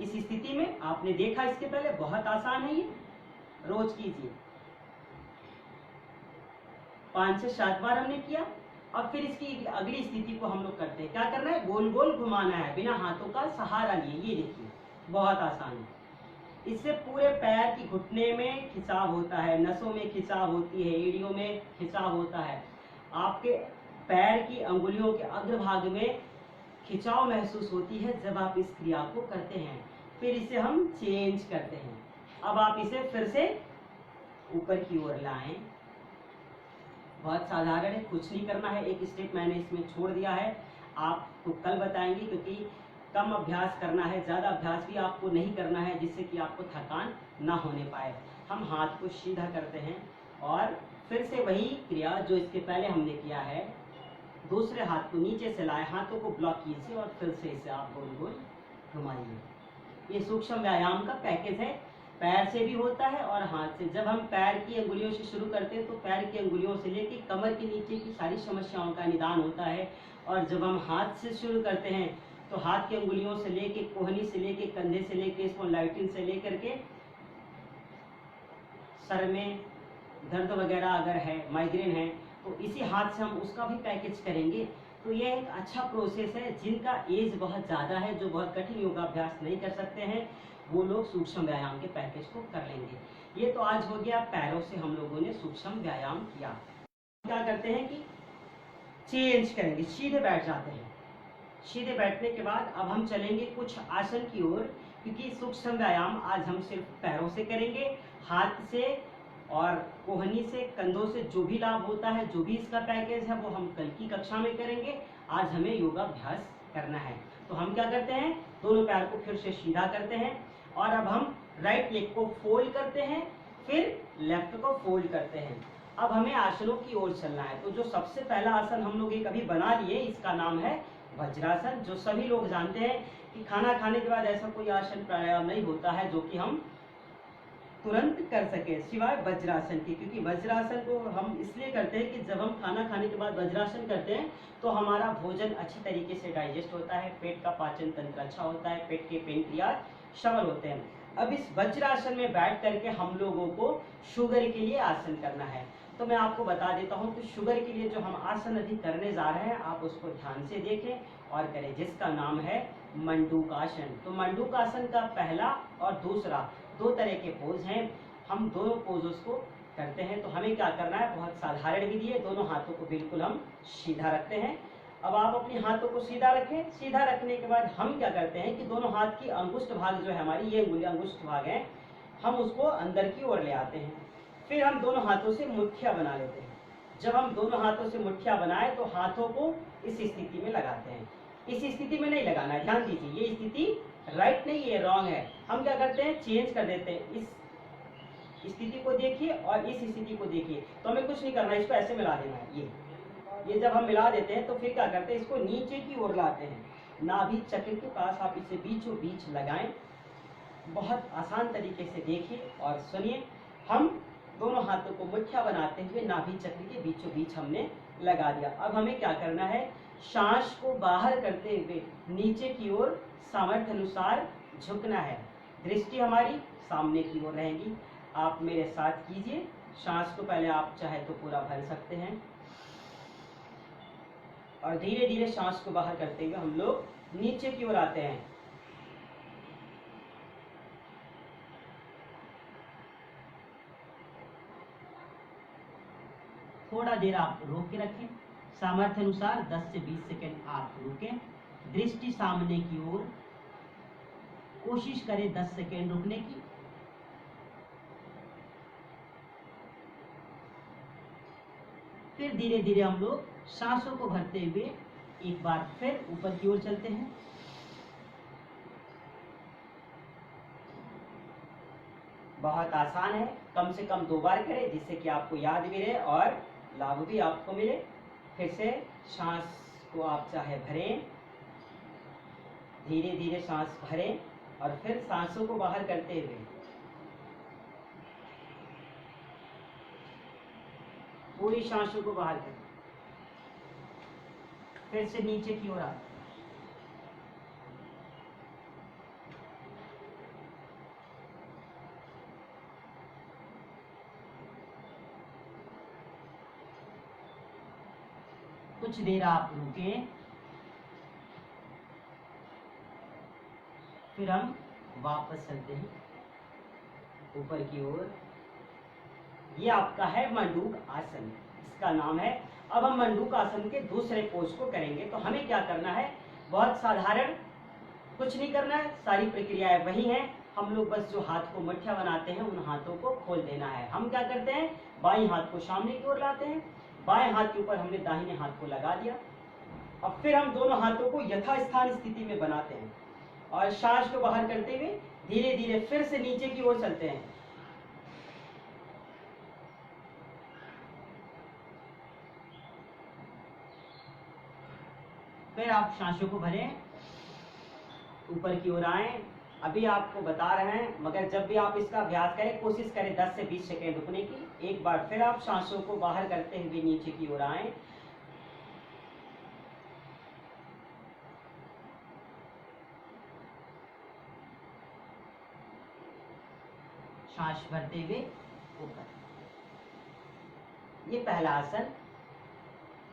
इस स्थिति में आपने देखा इसके पहले, बहुत आसान है ये, रोज कीजिए। 5 से 7 बार हमने किया। अब फिर इसकी अगली स्थिति को हम लोग करते हैं। क्या करना है, गोल गोल घुमाना है बिना हाथों का सहारा लिए। ये देखिए, बहुत आसान है। इससे पूरे पैर की घुटने में खिंचाव होता है, नसों में खिंचाव होती है, एड़ियों में खिंचाव होता है, आपके पैर की अंगुलियों के अग्रभाग में खिंचाव महसूस होती है जब आप इस क्रिया को करते हैं। फिर इसे हम चेंज करते हैं। अब आप इसे फिर से ऊपर की ओर लाएं। बहुत साधारण है, कुछ नहीं करना है। एक स्टेप मैंने इसमें छोड़ दिया है, आपको कल बताएंगे, क्योंकि कम अभ्यास करना है, ज़्यादा अभ्यास भी आपको नहीं करना है, जिससे कि आपको थकान ना होने पाए। हम हाथ को सीधा करते हैं और फिर से वही क्रिया जो इसके पहले हमने किया है, दूसरे हाथ को नीचे से लाए, हाथों को ब्लॉक कीजिए और फिर से इसे आप गोल गोल घुमाइए। ये सूक्ष्म व्यायाम का पैकेज है, पैर से भी होता है और हाथ से। जब हम पैर की अंगुलियों से शुरू करते हैं तो पैर की अंगुलियों से लेके कमर के नीचे की सारी समस्याओं का निदान होता है, और जब हम हाथ से शुरू करते हैं तो हाथ की अंगुलियों से लेके, कोहनी से लेके, कंधे से लेके, स्पॉन्डिलाइटिस से लेकर के सर में दर्द वगैरह अगर है, माइग्रेन है, तो इसी हाथ से हम उसका भी पैकेज करेंगे। तो यह एक अच्छा प्रोसेस है। जिनका एज बहुत ज़्यादा है, जो बहुत कठिन योगाभ्यास नहीं कर सकते हैं, वो लोग सूक्ष्म व्यायाम के पैकेज को कर लेंगे। ये तो आज हो गया, पैरों से हम लोगों ने सूक्ष्म व्यायाम किया। क्या करते हैं कि चेंज करेंगे, सीधे बैठ जाते हैं। सीधे बैठने के बाद अब हम चलेंगे कुछ आसन की ओर, क्योंकि सूक्ष्म व्यायाम आज हम सिर्फ पैरों से करेंगे। हाथ से और कोहनी से, कंधों से जो भी लाभ होता है, जो भी इसका पैकेज है, वो हम कल की कक्षा में करेंगे। आज हमें योगाभ्यास करना है। तो हम क्या करते हैं, दोनों पैर को फिर से सीधा करते हैं और अब हम राइट लेग को फोल्ड करते हैं, फिर लेफ्ट को फोल्ड करते हैं। अब हमें आसनों की ओर चलना है। तो जो सबसे पहला आसन हम लोग एक अभी बना लिए, इसका नाम है वज्रासन, जो सभी लोग जानते हैं कि खाना खाने के बाद ऐसा कोई आसन प्राणायाम नहीं होता है जो कि हम तुरंत कर सके, सिवाय वज्रासन के। क्योंकि वज्रासन को हम इसलिए करते हैं कि जब हम खाना खाने के बाद वज्रासन करते हैं तो हमारा भोजन अच्छी तरीके से डाइजेस्ट होता है, पेट का पाचन तंत्र अच्छा होता है, पेट के पेंक्रियाज सबल होते हैं। अब इस वज्रासन में बैठ करके हम लोगों को शुगर के लिए आसन करना है। तो मैं आपको बता देता हूं कि शुगर के लिए जो हम आसन अभी करने जा रहे हैं, आप उसको ध्यान से देखें और करें, जिसका नाम है मंडूकासन। तो मंडूकासन का पहला और दूसरा 2 तरह के पोज हैं। हम दोनों पोजों को करते हैं। तो हमें क्या करना है, बहुत साधारण विधि है। दोनों हाथों को बिल्कुल हम सीधा रखते हैं अब आप अपने हाथों को सीधा रखें। सीधा रखने के बाद हम क्या करते हैं कि दोनों हाथ की अंगुष्ठ भाग जो है हमारी, ये अंगुली अंगुष्ठ भाग है, हम उसको अंदर की ओर ले आते हैं। फिर हम दोनों हाथों से मुट्ठियां बना लेते हैं। जब हम दोनों हाथों से मुट्ठियां बनाए तो हाथों को इस स्थिति में लगाते हैं। इस स्थिति में नहीं लगाना है, ध्यान दीजिए, ये स्थिति राइट नहीं है, रॉन्ग है। हम क्या करते हैं, चेंज कर देते हैं। इस स्थिति को देखिए और इस स्थिति को देखिए, तो हमें कुछ नहीं करना है, इसको ऐसे मिला देना है। ये जब हम मिला देते हैं तो फिर क्या करते हैं, इसको नीचे की ओर लाते हैं। नाभि चक्र के पास आप इसे बीचों बीच लगाएं। बहुत आसान तरीके से देखिए और सुनिए। हम दोनों हाथों को मुट्ठियां बनाते हुए नाभि चक्र के बीचों बीच हमने लगा दिया। अब हमें क्या करना है, सांस को बाहर करते हुए नीचे की ओर सामर्थ्य अनुसार झुकना है। दृष्टि हमारी सामने की ओर रहेगी। आप मेरे साथ कीजिए। सांस को पहले आप चाहे तो पूरा भर सकते हैं और धीरे धीरे सांस को बाहर करते हुए हम लोग नीचे की ओर आते हैं। थोड़ा देर आप रोक के रखें। सामर्थ्य अनुसार 10 से 20 सेकंड आप रुकें। दृष्टि सामने की ओर, कोशिश करें 10 सेकंड रुकने की। फिर धीरे धीरे हम लोग सांसों को भरते हुए एक बार फिर ऊपर की ओर चलते हैं। बहुत आसान है, कम से कम 2 बार करें जिससे कि आपको याद भी रहे और लाभ भी आपको मिले। फिर से सांस को आप चाहे भरें, धीरे धीरे सांस भरें और फिर सांसों को बाहर करते हुए पूरी सांसों को बाहर करें। फिर से नीचे की ओर आ, कुछ देर आप रुकें। फिर हम वापस चलते हैं ऊपर की ओर। ये आपका है मंडूक आसन, इसका नाम है। अब हम मंडूक आसन के दूसरे पोज को करेंगे। तो हमें क्या करना है, बहुत साधारण, कुछ नहीं करना है, सारी प्रक्रियाएं वही हैं। हम लोग बस जो हाथ को मुट्ठियां बनाते हैं उन हाथों को खोल देना है। हम क्या करते हैं, बाईं हाथ को सामने की ओर लाते हैं, बाएं हाथ के ऊपर हमने दाहिने हाथ को लगा दिया। अब फिर हम दोनों हाथों को यथास्थान स्थिति में बनाते हैं और सांस को बाहर करते हुए धीरे धीरे फिर से नीचे की ओर चलते हैं। फिर आप सांसों को भरें, ऊपर की ओर आए। अभी आपको बता रहे हैं, मगर जब भी आप इसका अभ्यास करें कोशिश करें 10 से 20 सेकेंड रुकने की। एक बार फिर आप सांसों को बाहर करते हुए नीचे की ओर आए। सांस भरते हुए ऊपर। ये पहला आसन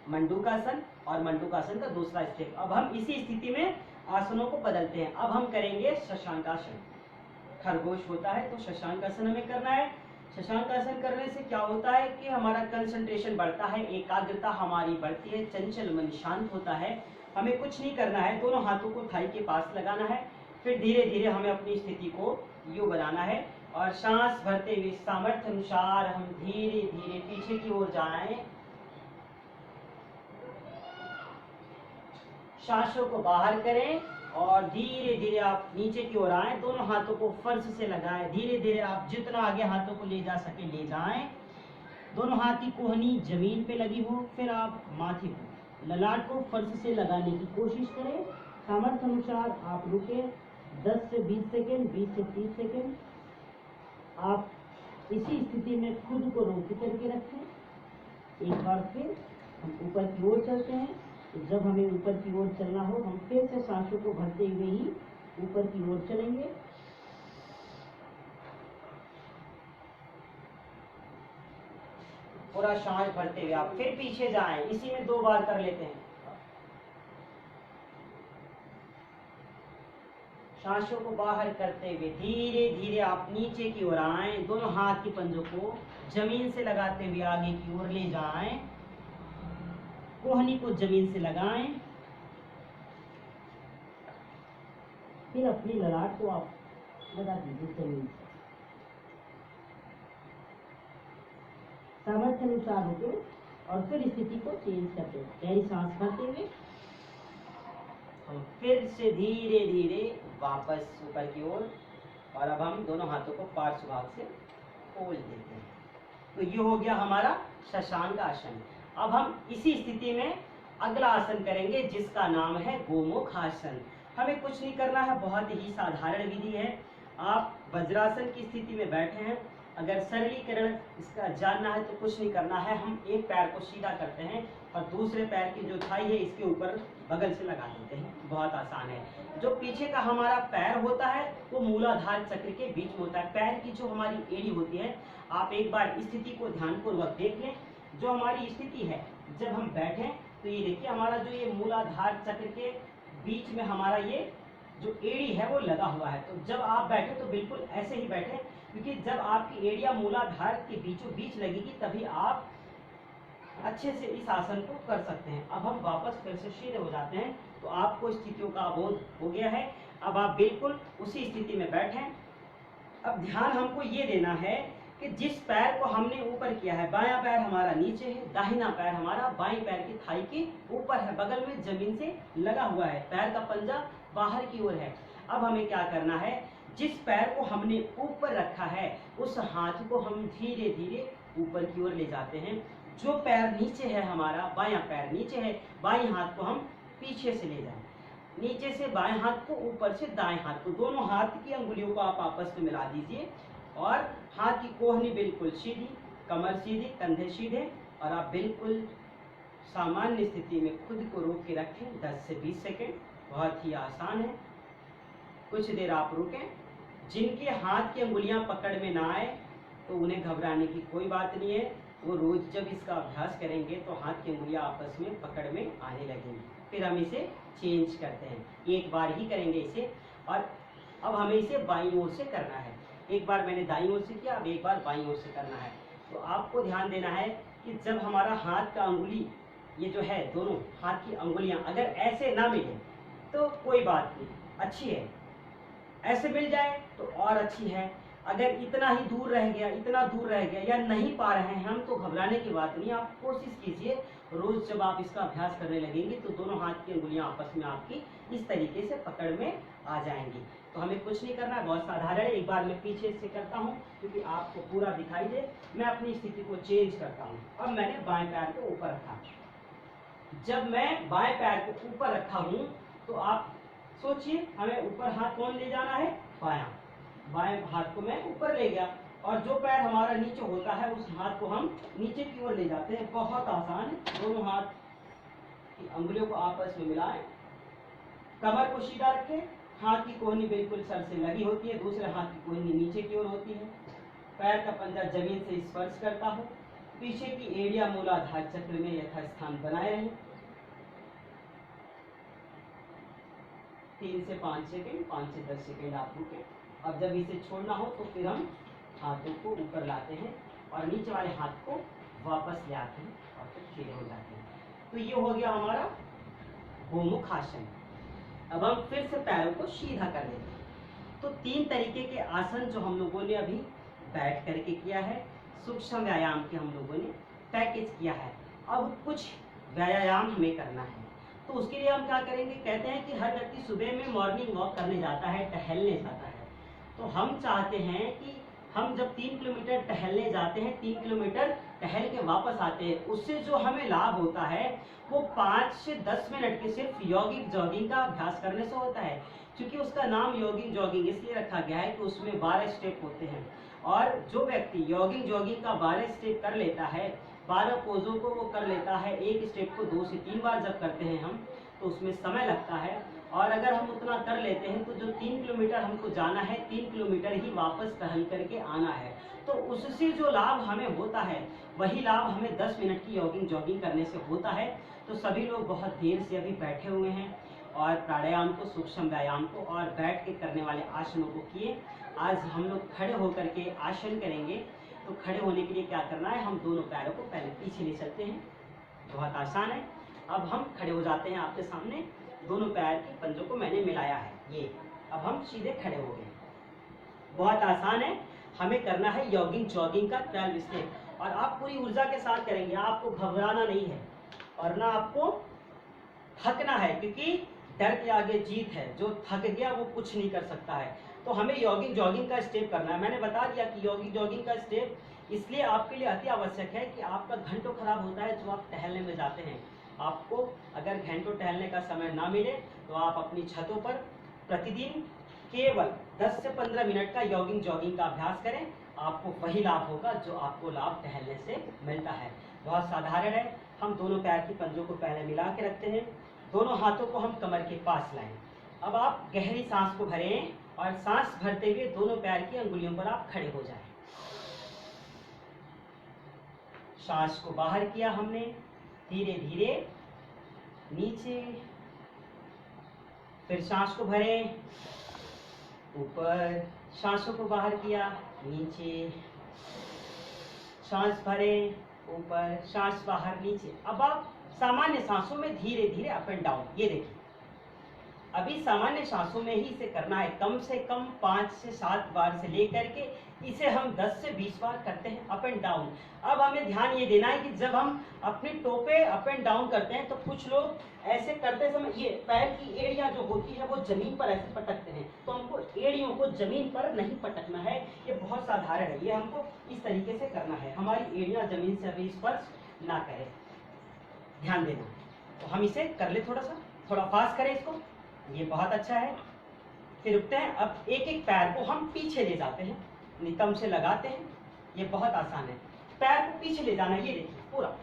मंडूकासन और मंडूकासन का दूसरा स्टेप। अब हम इसी स्थिति में आसनों को बदलते हैं। अब हम करेंगे शशांकासन। खरगोश होता है तो शशांकासन हमें करना है। शशांकासन करने से क्या होता है कि हमारा कंसंट्रेशन बढ़ता है, एकाग्रता हमारी बढ़ती है, चंचल मन शांत होता है। हमें कुछ नहीं करना है, दोनों हाथों को थाई के पास लगाना है। फिर धीरे धीरे हमें अपनी स्थिति को यूं बनाना है और सांस भरते हुए सामर्थ्य अनुसार हम धीरे धीरे पीछे की ओर जाएं। सांसों को बाहर करें और धीरे धीरे आप नीचे की ओर आएं। दोनों हाथों को फर्श से लगाएं। धीरे धीरे आप जितना आगे हाथों को ले जा सके ले जाएं। दोनों हाथ की कोहनी जमीन पे लगी हो। फिर आप माथे को, ललाट को फर्श से लगाने की कोशिश करें। सामर्थ्य अनुसार आप रुके 10 से 20 सेकेंड, 20 से 30 सेकेंड। आप इसी स्थिति में खुद को रोक करके रखें। एक बार फिर हम ऊपर की ओर चलते हैं। जब हमें ऊपर की ओर चलना हो हम फिर से सांसों को भरते हुए ही ऊपर की ओर चलेंगे। पूरा सांस भरते हुए आप फिर पीछे जाएं। इसी में 2 बार कर लेते हैं। सांसों को बाहर करते हुए धीरे धीरे आप नीचे की ओर आएं। दोनों हाथ के पंजों को जमीन से लगाते हुए आगे की ओर ले जाएं। कोहनी को जमीन से लगाएं, फिर अपनी ललाट को आप लगा दीजिए जमीन से। सामर्थ्य अनुसार रुके और फिर स्थिति को चेंज करते हैं। गहरी सांस भरते हुए हम फिर से धीरे धीरे वापस ऊपर की ओर, और अब हम दोनों हाथों को पार्श्व भाग से खोल देते हैं। तो ये हो गया हमारा शशांक आसन। अब हम इसी स्थिति में अगला आसन करेंगे जिसका नाम है गोमुख आसन। हमें कुछ नहीं करना है, बहुत ही साधारण विधि है। आप वज्रासन की स्थिति में बैठे हैं। अगर सरलीकरण इसका जानना है तो कुछ नहीं करना है, हम एक पैर को सीधा करते हैं और दूसरे पैर की जो थाई है इसके ऊपर बगल से लगा देते हैं। बहुत आसान है। जो पीछे का हमारा पैर होता है वो मूलाधार चक्र के बीच में होता है। पैर की जो हमारी एड़ी होती है, आप एक बार स्थिति को ध्यानपूर्वक देख लें। जो हमारी स्थिति है जब हम बैठे, तो ये देखिए हमारा जो ये मूलाधार चक्र के बीच में हमारा ये जो एड़ी है वो लगा हुआ है। तो जब आप बैठे तो बिल्कुल ऐसे ही बैठे, क्योंकि जब आपकी एड़िया मूलाधार के बीचों बीच लगेगी तभी आप अच्छे से इस आसन को कर सकते हैं। अब हम वापस फिर से सीधे हो जाते हैं। तो आपको स्थितियों का अवबोध हो गया है। अब आप बिल्कुल उसी स्थिति में बैठे। अब ध्यान हमको ये देना है कि जिस पैर को हमने ऊपर किया है, बायां पैर हमारा नीचे है, दाहिना पैर हमारा बाएं पैर की थाई के ऊपर है, बगल में जमीन से लगा हुआ है, पैर का पंजा बाहर की ओर है। अब हमें क्या करना है, जिस पैर को हमने ऊपर रखा है उस हाथ को हम धीरे धीरे ऊपर की ओर ले जाते हैं। जो पैर नीचे है हमारा, बायां पैर नीचे है, बाएं हाथ को हम पीछे से ले जाएं। नीचे से बाएं हाथ को, ऊपर से दाएं हाथ को, दोनों हाथ की अंगुलियों को आप आपस में मिला दीजिए और हाथ की कोहनी बिल्कुल सीधी, कमर सीधी, कंधे सीधे, और आप बिल्कुल सामान्य स्थिति में खुद को रोक के रखें 10 से 20 सेकेंड। बहुत ही आसान है। कुछ देर आप रुकें। जिनके हाथ की अंगुलियां पकड़ में ना आए तो उन्हें घबराने की कोई बात नहीं है। वो रोज जब इसका अभ्यास करेंगे तो हाथ की अंगुलियां आपस में पकड़ में आने लगेंगी। फिर हम इसे चेंज करते हैं, एक बार ही करेंगे इसे। और अब हमें इसे बाईं ओर से करना है। एक बार मैंने दाईं ओर से किया, अब एक बार बाईं ओर से करना है। तो आपको ध्यान देना है कि जब हमारा हाथ का अंगुली, ये जो है दोनों हाथ की अंगुलियां अगर ऐसे ना मिले तो कोई बात नहीं, अच्छी है। ऐसे मिल जाए तो और अच्छी है। अगर इतना ही दूर रह गया, इतना दूर रह गया या नहीं पा रहे हैं हम, तो घबराने की बात नहीं। आप कोशिश कीजिए, रोज जब आप इसका अभ्यास करने लगेंगे तो दोनों हाथ की अंगुलियां आपस में आपकी इस तरीके से पकड़ में आ जाएंगी। तो हमें कुछ नहीं करना है, बहुत साधारण है। एक बार मैं पीछे से करता हूँ क्योंकि आपको पूरा दिखाई दे। मैं अपनी स्थिति को चेंज करता हूँ। अब मैंने बाएं पैर को ऊपर रखा। जब मैं बाएं पैर को ऊपर रखा हूँ तो आप सोचिए, हमें ऊपर हाथ कौन ले जाना है, बायां। बाएं हाथ को मैं ऊपर ले गया और जो पैर हमारा नीचे होता है उस हाथ को हम नीचे की ओर ले जाते हैं। बहुत आसान है। दोनों हाथ की अंगुलियों को आपस में मिलाएं, कमर को सीधा रखें, हाथ की कोहनी बिल्कुल सर से लगी होती है, दूसरे हाथ की कोहनी नीचे की ओर होती है, पैर का पंजा जमीन से स्पर्श करता हो, पीछे की एड़िया मूलाधार चक्र में यथास्थान बनाए रहें। 3 से 5 सेकेंड, 5 से 10 सेकेंड आप रुकें। अब जब इसे छोड़ना हो तो फिर हम हाथों को ऊपर लाते हैं और नीचे वाले हाथ को वापस ले आते हैं और फिर सीधे हो जाते हैं। तो ये हो गया हमारा गोमुख आसन। अब हम फिर से पैरों को सीधा कर लेते हैं। तो 3 तरीके के आसन जो हम लोगों ने अभी बैठ करके किया है, सूक्ष्म व्यायाम के हम लोगों ने पैकेज किया है। अब कुछ व्यायाम हमें करना है। तो उसके लिए हम क्या करेंगे, कहते हैं कि हर व्यक्ति सुबह में मॉर्निंग वॉक करने जाता है, टहलने जाता है। तो हम चाहते हैं कि हम जब 3 किलोमीटर टहलने जाते हैं, 3 किलोमीटर टहल के वापस आते हैं, उससे जो हमें लाभ होता है वो 5 से 10 मिनट के सिर्फ यौगिक जॉगिंग का अभ्यास करने से होता है। क्योंकि उसका नाम यौगिक जॉगिंग इसलिए रखा गया है कि उसमें 12 स्टेप होते हैं। और जो व्यक्ति यौगिक जॉगिंग का 12 स्टेप कर लेता है, 12 पोजों को वो कर लेता है, एक स्टेप को 2 से 3 बार जब करते हैं हम तो उसमें समय लगता है। और अगर हम उतना कर लेते हैं तो जो 3 किलोमीटर हमको जाना है, 3 किलोमीटर ही वापस टहल करके आना है। तो उससे जो लाभ हमें होता है वही लाभ हमें 10 मिनट की यॉगिंग जॉगिंग करने से होता है। तो सभी लोग बहुत देर से अभी बैठे हुए हैं और प्राणायाम को, सूक्ष्म व्यायाम को और बैठ के करने वाले आसनों को किए। आज हम लोग खड़े होकर के आसन करेंगे। तो खड़े होने के लिए क्या करना है, हम दोनों पैरों को पहले पीछे ले चलते हैं। बहुत आसान है। अब हम खड़े हो जाते हैं आपके सामने, दोनों पैर के पंजों को मैंने मिलाया है, ये अब हम सीधे खड़े हो गए। बहुत आसान है, हमें करना है यॉगिंग जॉगिंग का 12 स्टेप और आप पूरी ऊर्जा के साथ करेंगे, आपको घबराना नहीं है और ना आपको थकना है, क्योंकि डर के आगे जीत है, जो थक गया वो कुछ नहीं कर सकता है। तो हमें यॉगिंग जॉगिंग का स्टेप करना है। मैंने बता दिया कि यॉगिंग जॉगिंग का स्टेप इसलिए आपके लिए अति आवश्यक है कि आपका घंटों खराब होता है जो आप टहलने में जाते हैं। आपको अगर घंटों टहलने का समय ना मिले तो आप अपनी छतों पर प्रतिदिन केवल 10 से 15 मिनट का यॉगिंग जॉगिंग का अभ्यास करें, आपको वही लाभ होगा जो आपको लाभ टहलने से मिलता है। बहुत साधारण है, हम दोनों पैर की पंजों को पहले मिला के रखते हैं, दोनों हाथों को हम कमर के पास लाएं। अब आप गहरी सांस को भरें और सांस भरते हुए दोनों पैर की अंगुलियों पर आप खड़े हो जाएं। सांस को बाहर किया हमने, धीरे धीरे नीचे, फिर सांस को भरें, ऊपर, सांसों को बाहर किया, नीचे, सांस भरें, ऊपर, सांस बाहर, नीचे। अब आप सामान्य सांसों में धीरे धीरे अप एंड डाउन, ये देखिए अभी सामान्य सांसों में ही इसे करना है, कम से कम 5 से 7 बार से लेकर के इसे हम 10 से 20 बार करते हैं अप एंड डाउन। अब हमें ध्यान ये देना है कि जब हम अपनी टोपे अप एंड डाउन करते हैं तो कुछ लोग ऐसे करते समय ये पैर की एड़ियां जो होती है वो जमीन पर ऐसे पटकते हैं, तो हमको एड़ियों को जमीन पर नहीं पटकना है, ये बहुत साधारण है, ये हमको इस तरीके से करना है, हमारी एड़ियां जमीन से अभी स्पर्श ना करें, ध्यान देना। तो हम इसे कर ले, थोड़ा फास्ट करें इसको, ये बहुत अच्छा है। फिर रुकते हैं, अब एक एक पैर को हम पीछे ले जाते हैं, नितंब से लगाते हैं, ये बहुत आसान है, पैर को पीछे ले जाना है, ये देखिए पूरा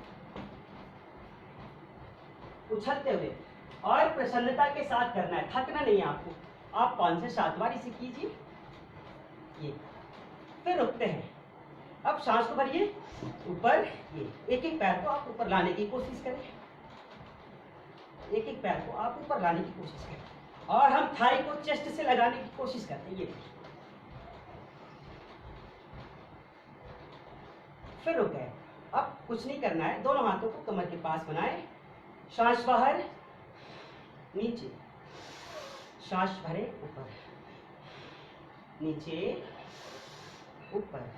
उछलते हुए और प्रसन्नता के साथ करना है, थकना नहीं है आपको। आप 5 से 7 बार इसे कीजिए, ये फिर रुकते हैं। अब सांस को भरिए ऊपर, ये एक एक पैर को आप ऊपर लाने की कोशिश करें, एक एक पैर को आप ऊपर लाने की कोशिश करें और हम थाई को चेस्ट से लगाने की कोशिश करते हैं, ये फिर रुक गए। अब कुछ नहीं करना है, दोनों हाथों को कमर के पास बनाए, सांस बाहर, नीचे, सांस भरे, ऊपर, नीचे, ऊपर,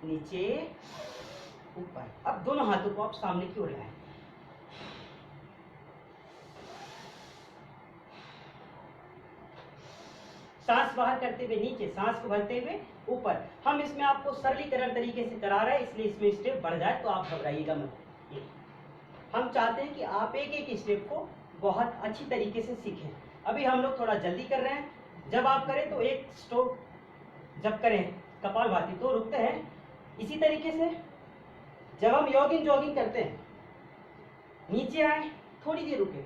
नीचे, ऊपर। अब दोनों हाथों को आप सामने की ओर लाएं, सांस बाहर करते हुए नीचे, सांस को भरते हुए ऊपर। हम इसमें आपको सरलीकरण तरीके से करा रहे हैं, इसलिए इसमें स्टेप बढ़ जाए तो आप घबराइएगा मत। ये हम चाहते हैं कि आप एक एक स्टेप को बहुत अच्छी तरीके से सीखें। अभी हम लोग थोड़ा जल्दी कर रहे हैं, जब आप करें तो एक स्ट्रोक जब करें कपालभाति तो रुकते हैं। इसी तरीके से जब हम यॉगिंग जॉगिंग करते हैं, नीचे आए, थोड़ी देर रुके,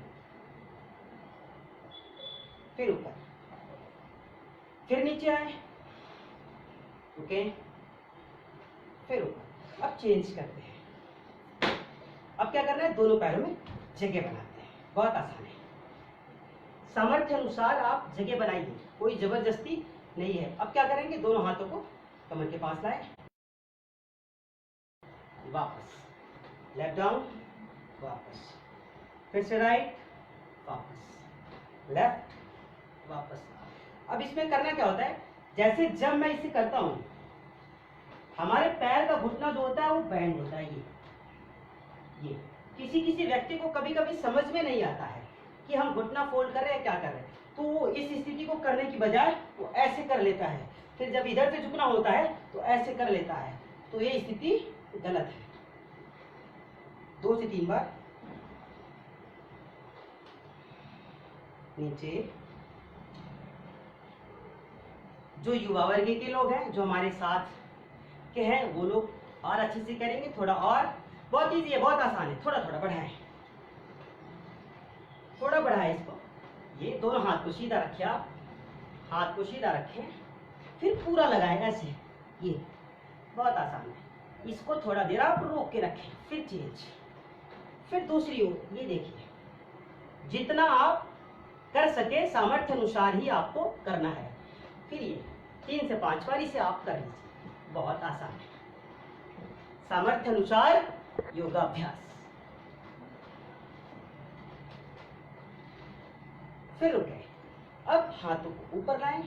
फिर ऊपर, फिर नीचे आए, रुके, फिर ऊपर। अब चेंज करते हैं, अब क्या करना है, दोनों पैरों में जगह बनाते हैं, बहुत आसान है। सामर्थ्य अनुसार आप जगह बनाइए, कोई जबरदस्ती नहीं है। अब क्या करेंगे, दोनों हाथों को कमर के पास लाए, वापस, लेफ्ट डाउन, वापस, फिर से राइट, वापस, लेफ्ट, वापस। अब इसमें करना क्या होता है, जैसे जब मैं इसे करता हूं, हमारे पैर का घुटना जो होता है वो बैंड होता है, ये किसी किसी व्यक्ति को कभी कभी समझ में नहीं आता है कि हम घुटना फोल्ड कर रहे हैं क्या कर रहे हैं, तो वो इस स्थिति को करने की बजाय वो ऐसे कर लेता है, फिर जब इधर से झुकना होता है तो ऐसे कर लेता है, तो ये स्थिति गलत है। 2 से 3 बार, नीचे। जो युवा वर्ग के लोग हैं, जो हमारे साथ के हैं, वो लोग और अच्छे से करेंगे, थोड़ा और, बहुत इजी है, बहुत आसान है। थोड़ा थोड़ा बढ़ाएं, थोड़ा बढ़ाएं इसको, ये दोनों हाथ को सीधा रखिए, आप हाथ को सीधा रखें, फिर पूरा लगाएं ऐसे, ये बहुत आसान है। इसको थोड़ा देर आप रोक के रखें, फिर चेंज, फिर दूसरी ओर, ये देखिए, जितना आप कर सके सामर्थ्य अनुसार ही आपको करना है। फिर ये 3 से 5 बार इसे आप कर लीजिए, बहुत आसान है। सामर्थ्य अनुसार योगाभ्यास। फिर रुके। अब हाथों को ऊपर लाएं,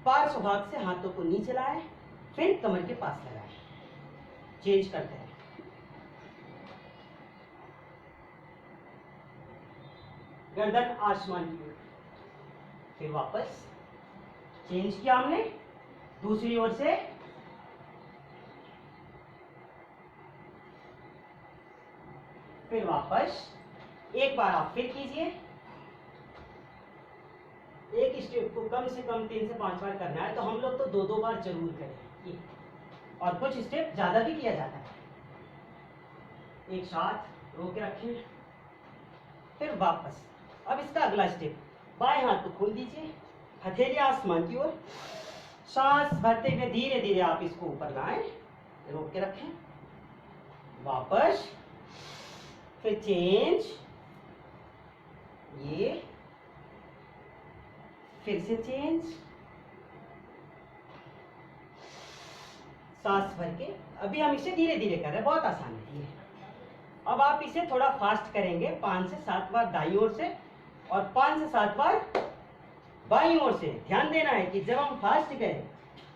पार्श्व भाग से हाथों को नीचे लाएं, फिर कमर के पास लगाएं। चेंज करते हैं। गर्दन आसमान की ओर, फिर वापस चेंज किया हमने दूसरी ओर से, फिर वापस एक बार आप फिर कीजिए। एक स्टेप को कम से कम 3 से 5 बार करना है, तो हम लोग तो 2-2 बार जरूर करें, और कुछ स्टेप ज्यादा भी किया जाता है। एक साथ रोक के रखें, फिर वापस। अब इसका अगला स्टेप, बाएं हाथ को खोल दीजिए, हथेली आसमान की ओर, सांस भरते हुए धीरे धीरे आप इसको ऊपर लाएं, रोक के रखें, वापस, फिर चेंज, ये, फिर से चेंज, सांस भर के। अभी हम इसे धीरे धीरे कर रहे हैं, बहुत आसान है ये। अब आप इसे थोड़ा फास्ट करेंगे, 5 से 7 बार दाईं ओर से और 5 से 7 बार बाईं ओर से। ध्यान देना है कि जब हम फास्ट गए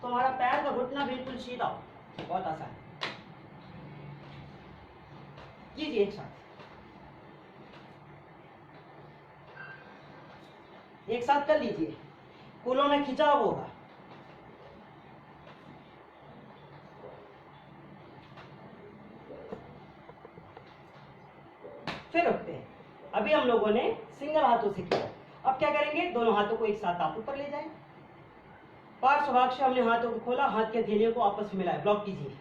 तो हमारा पैर का घुटना बिल्कुल सीधा हो। बहुत आसान है, कीजिए एक साथ। एक साथ कर लीजिए, कूलों में खिंचाव होगा। फिर रुकते हैं। अभी हम लोगों ने सिंगल हाथों से किया, अब क्या करेंगे, दोनों हाथों को एक साथ आप ऊपर ले जाएं, पार्श्व भाग से हमने हाथों को खोला, हाथ के हथेलियों को आपस में मिलाया, ब्लॉक कीजिए,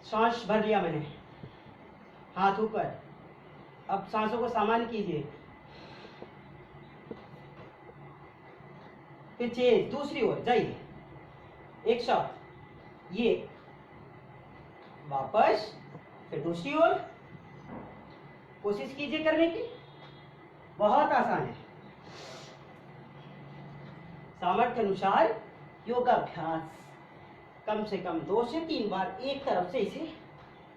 सांस भर लिया मैंने, हाथ ऊपर। अब सांसों को सामान्य कीजिए, फिर चेंज, दूसरी ओर जाइए, एक साथ, ये, वापस, फिर दूसरी ओर। कोशिश कीजिए करने की, बहुत आसान है। सामर्थ्य अनुसार योगाभ्यास कम से कम 2 से 3 बार एक तरफ से इसे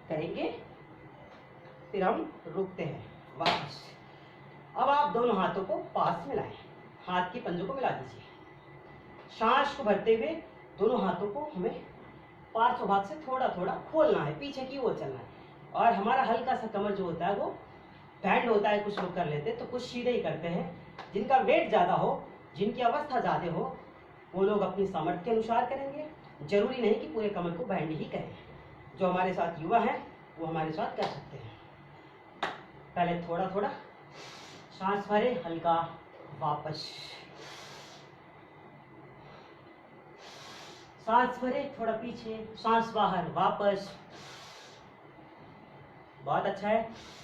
करेंगे, फिर हम रुकते हैं, वापस। अब आप दोनों हाथों को पास में लाएं, हाथ के पंजों को मिला दीजिए, सांस को भरते हुए दोनों हाथों को हमें पार्श्व भाग से थोड़ा थोड़ा खोलना है, पीछे की ओर चलना है। और हमारा हल्का सा कमर जो होता है वो बैंड होता है, कुछ लोग कर लेते हैं, तो कुछ सीधे ही करते हैं। जिनका वेट ज्यादा हो, जिनकी अवस्था ज्यादा हो, वो लोग अपनी सामर्थ्य के अनुसार करेंगे। जरूरी नहीं कि पूरे कमर को बैंड ही करें। जो हमारे साथ युवा हैं वो हमारे साथ कर सकते हैं। पहले थोड़ा थोड़ा सांस भरे, हल्का, वापस, सांस भरे, थोड़ा पीछे, सांस बाहर, वापस। बहुत अच्छा है।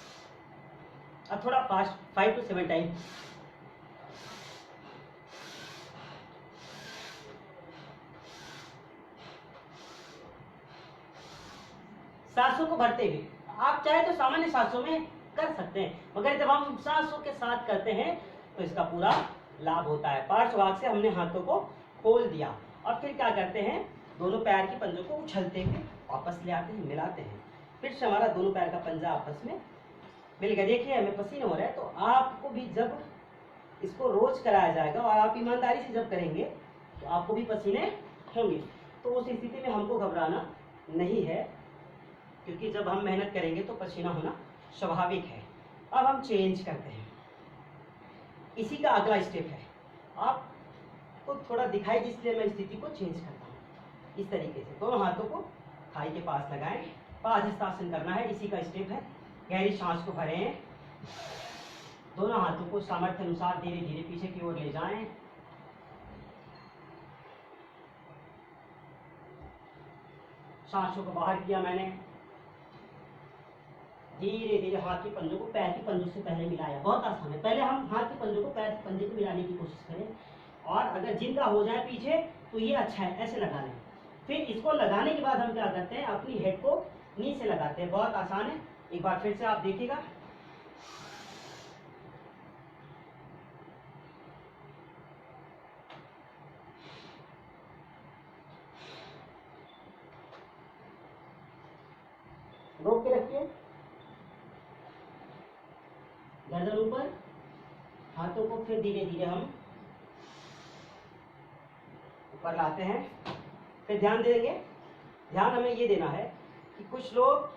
अब थोड़ा फास्ट, 5 to 7 टाइम। सांसों को भरते हुए, आप चाहे तो सामान्य सांसों में कर सकते हैं, मगर जब हम सांसों के साथ करते हैं तो इसका पूरा लाभ होता है। पार्श्व भाग से हमने हाथों को खोल दिया और फिर क्या करते हैं, दोनों पैर की पंजों को उछलते हुए वापस ले आते हैं, मिलाते हैं, फिर से हमारा दोनों पैर का पंजा आपस में मिल गया। देखिए हमें पसीना हो रहा है, तो आपको भी जब इसको रोज कराया जाएगा और आप ईमानदारी से जब करेंगे तो आपको भी पसीने होंगे। तो उस स्थिति में हमको घबराना नहीं है, क्योंकि जब हम मेहनत करेंगे तो पसीना होना स्वाभाविक है। अब हम चेंज करते हैं, इसी का अगला स्टेप है। आपको थोड़ा दिखाई दी इसलिए मैं स्थिति को चेंज करता हूँ। इस तरीके से दोनों हाथों को थाई के पास लगाएं, पादहस्तासन करना है, इसी का स्टेप है। गहरी सांस को भरें, दोनों हाथों को सामर्थ्य अनुसार धीरे धीरे पीछे की ओर ले जाएं, सांसों को बाहर किया मैंने, धीरे धीरे हाथ के पंजों को पैर के पंजों से पहले मिलाया। बहुत आसान है, पहले हम हाथ के पंजों को पैर के पंजे को मिलाने की कोशिश करें, और अगर जिनका हो जाए पीछे तो ये अच्छा है, ऐसे लगा लें। फिर इसको लगाने के बाद हम क्या करते हैं, अपनी हेड को नीचे लगाते हैं। बहुत आसान है, एक बार फिर से आप देखिएगा। रोक के रखिए, गर्दन ऊपर, हाथों को फिर धीरे धीरे हम ऊपर लाते हैं। फिर ध्यान देंगे, ध्यान हमें ये देना है कि कुछ लोग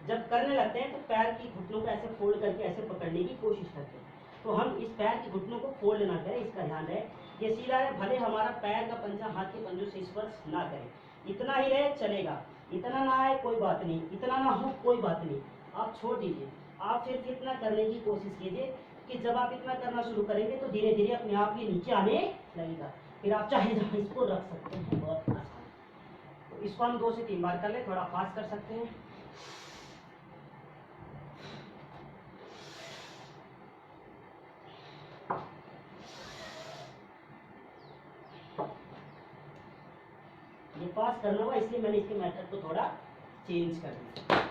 जब करने लगते हैं तो पैर की घुटनों को ऐसे फोल्ड करके ऐसे पकड़ने की कोशिश करते हैं। तो हम इस पैर की घुटनों को फोल्ड ना करें, इसका ध्यान रहे। ये सीधा है, भले हमारा पैर का पंजा हाथ के पंजों से स्पर्श ना करे, इतना ही रहे चलेगा। इतना ना आए कोई बात नहीं, इतना ना हो कोई बात नहीं, आप छोड़ दीजिए। आप फिर इतना करने की कोशिश कीजिए कि जब आप इतना करना शुरू करेंगे तो धीरे धीरे अपने आप ये नीचे आने लगेगा। फिर आप चाहे जहाँ इसको रख सकते हैं, बहुत आसान। तो इसको हम 2 से 3 बार कर ले, थोड़ा फास्ट कर सकते हैं। ये फास्ट करना हुआ इसलिए मैंने इसके मेथड को थोड़ा चेंज कर दिया।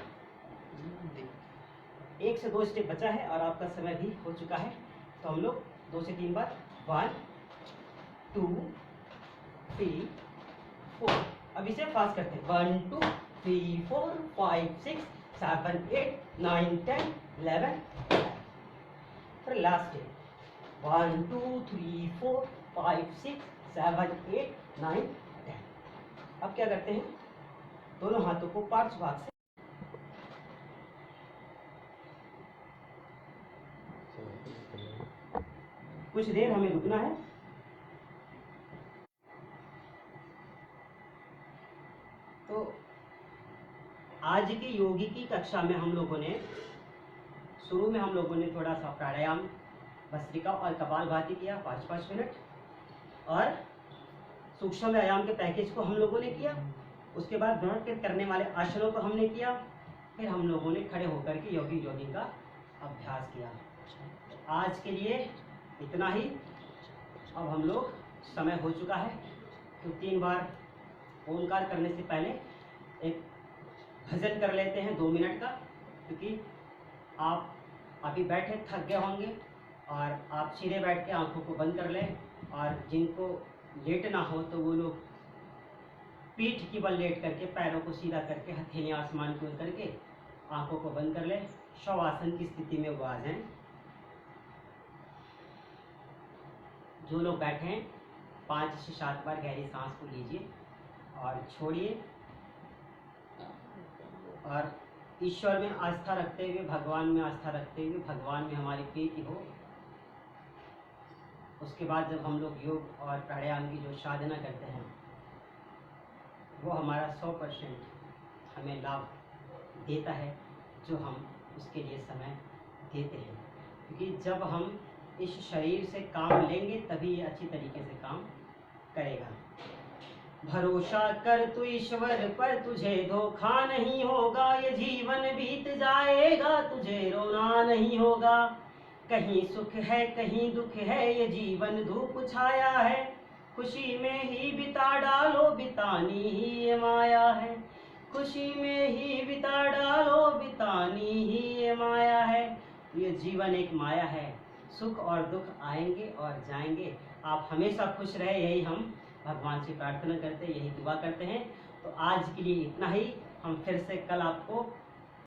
1 से 2 स्टेप बचा है और आपका समय भी हो चुका है। तो हम लोग 2 से 3 बार 1 2 3 4। अब इसे फास्ट करते हैं। 1 2 3 4 5 6 7 8 9 10 11 12। फिर लास्ट है 1 2 3 4 5 6 7 8 9 10। अब क्या करते हैं, दोनों हाथों को पार्श्व भाग से कुछ देर हमें रुकना है। तो आज की योगी की कक्षा में हम लोगों ने शुरू में हम लोगों ने थोड़ा सा प्राणायाम, भस्त्रिका और कपालभाति किया 5-5 मिनट, और सूक्ष्म व्यायाम के पैकेज को हम लोगों ने किया। उसके बाद भ्रमण करने वाले आसनों को हमने किया। फिर हम लोगों ने खड़े होकर के योगी जोगिंग का अभ्यास किया। आज के लिए इतना ही। अब हम लोग, समय हो चुका है तो 3 बार ओंकार करने से पहले एक भजन कर लेते हैं 2 मिनट का, क्योंकि आप अभी बैठे थक गए होंगे और आप सीधे बैठ के आंखों को बंद कर लें। और जिनको लेटना हो तो वो लोग पीठ की बल लेट करके पैरों को सीधा करके हथेलियां आसमान की ओर करके आंखों को बंद कर लें। शवासन की स्थिति में वो आ जाएं। जो लोग बैठे हैं 5 से 7 बार गहरी सांस को लीजिए और छोड़िए, और ईश्वर में आस्था रखते हुए, भगवान में आस्था रखते हुए, भगवान में हमारी प्रीति हो। उसके बाद जब हम लोग योग और प्राणायाम की जो साधना करते हैं वो हमारा 100% हमें लाभ देता है, जो हम उसके लिए समय देते हैं। क्योंकि जब हम इस शरीर से काम लेंगे तभी ये अच्छी तरीके से काम करेगा। भरोसा कर तू ईश्वर पर, तुझे धोखा नहीं होगा। ये जीवन बीत जाएगा, तुझे रोना नहीं होगा। कहीं सुख है कहीं दुख है, ये जीवन धूप छाया है। खुशी में ही बिता डालो, बितानी ही ये माया है। खुशी में ही बिता डालो, बितानी ही ये माया है। ये जीवन एक माया है, सुख और दुख आएंगे और जाएंगे। आप हमेशा खुश रहे, यही हम भगवान से प्रार्थना करते हैं, यही दुआ करते हैं। तो आज के लिए इतना ही। हम फिर से कल आपको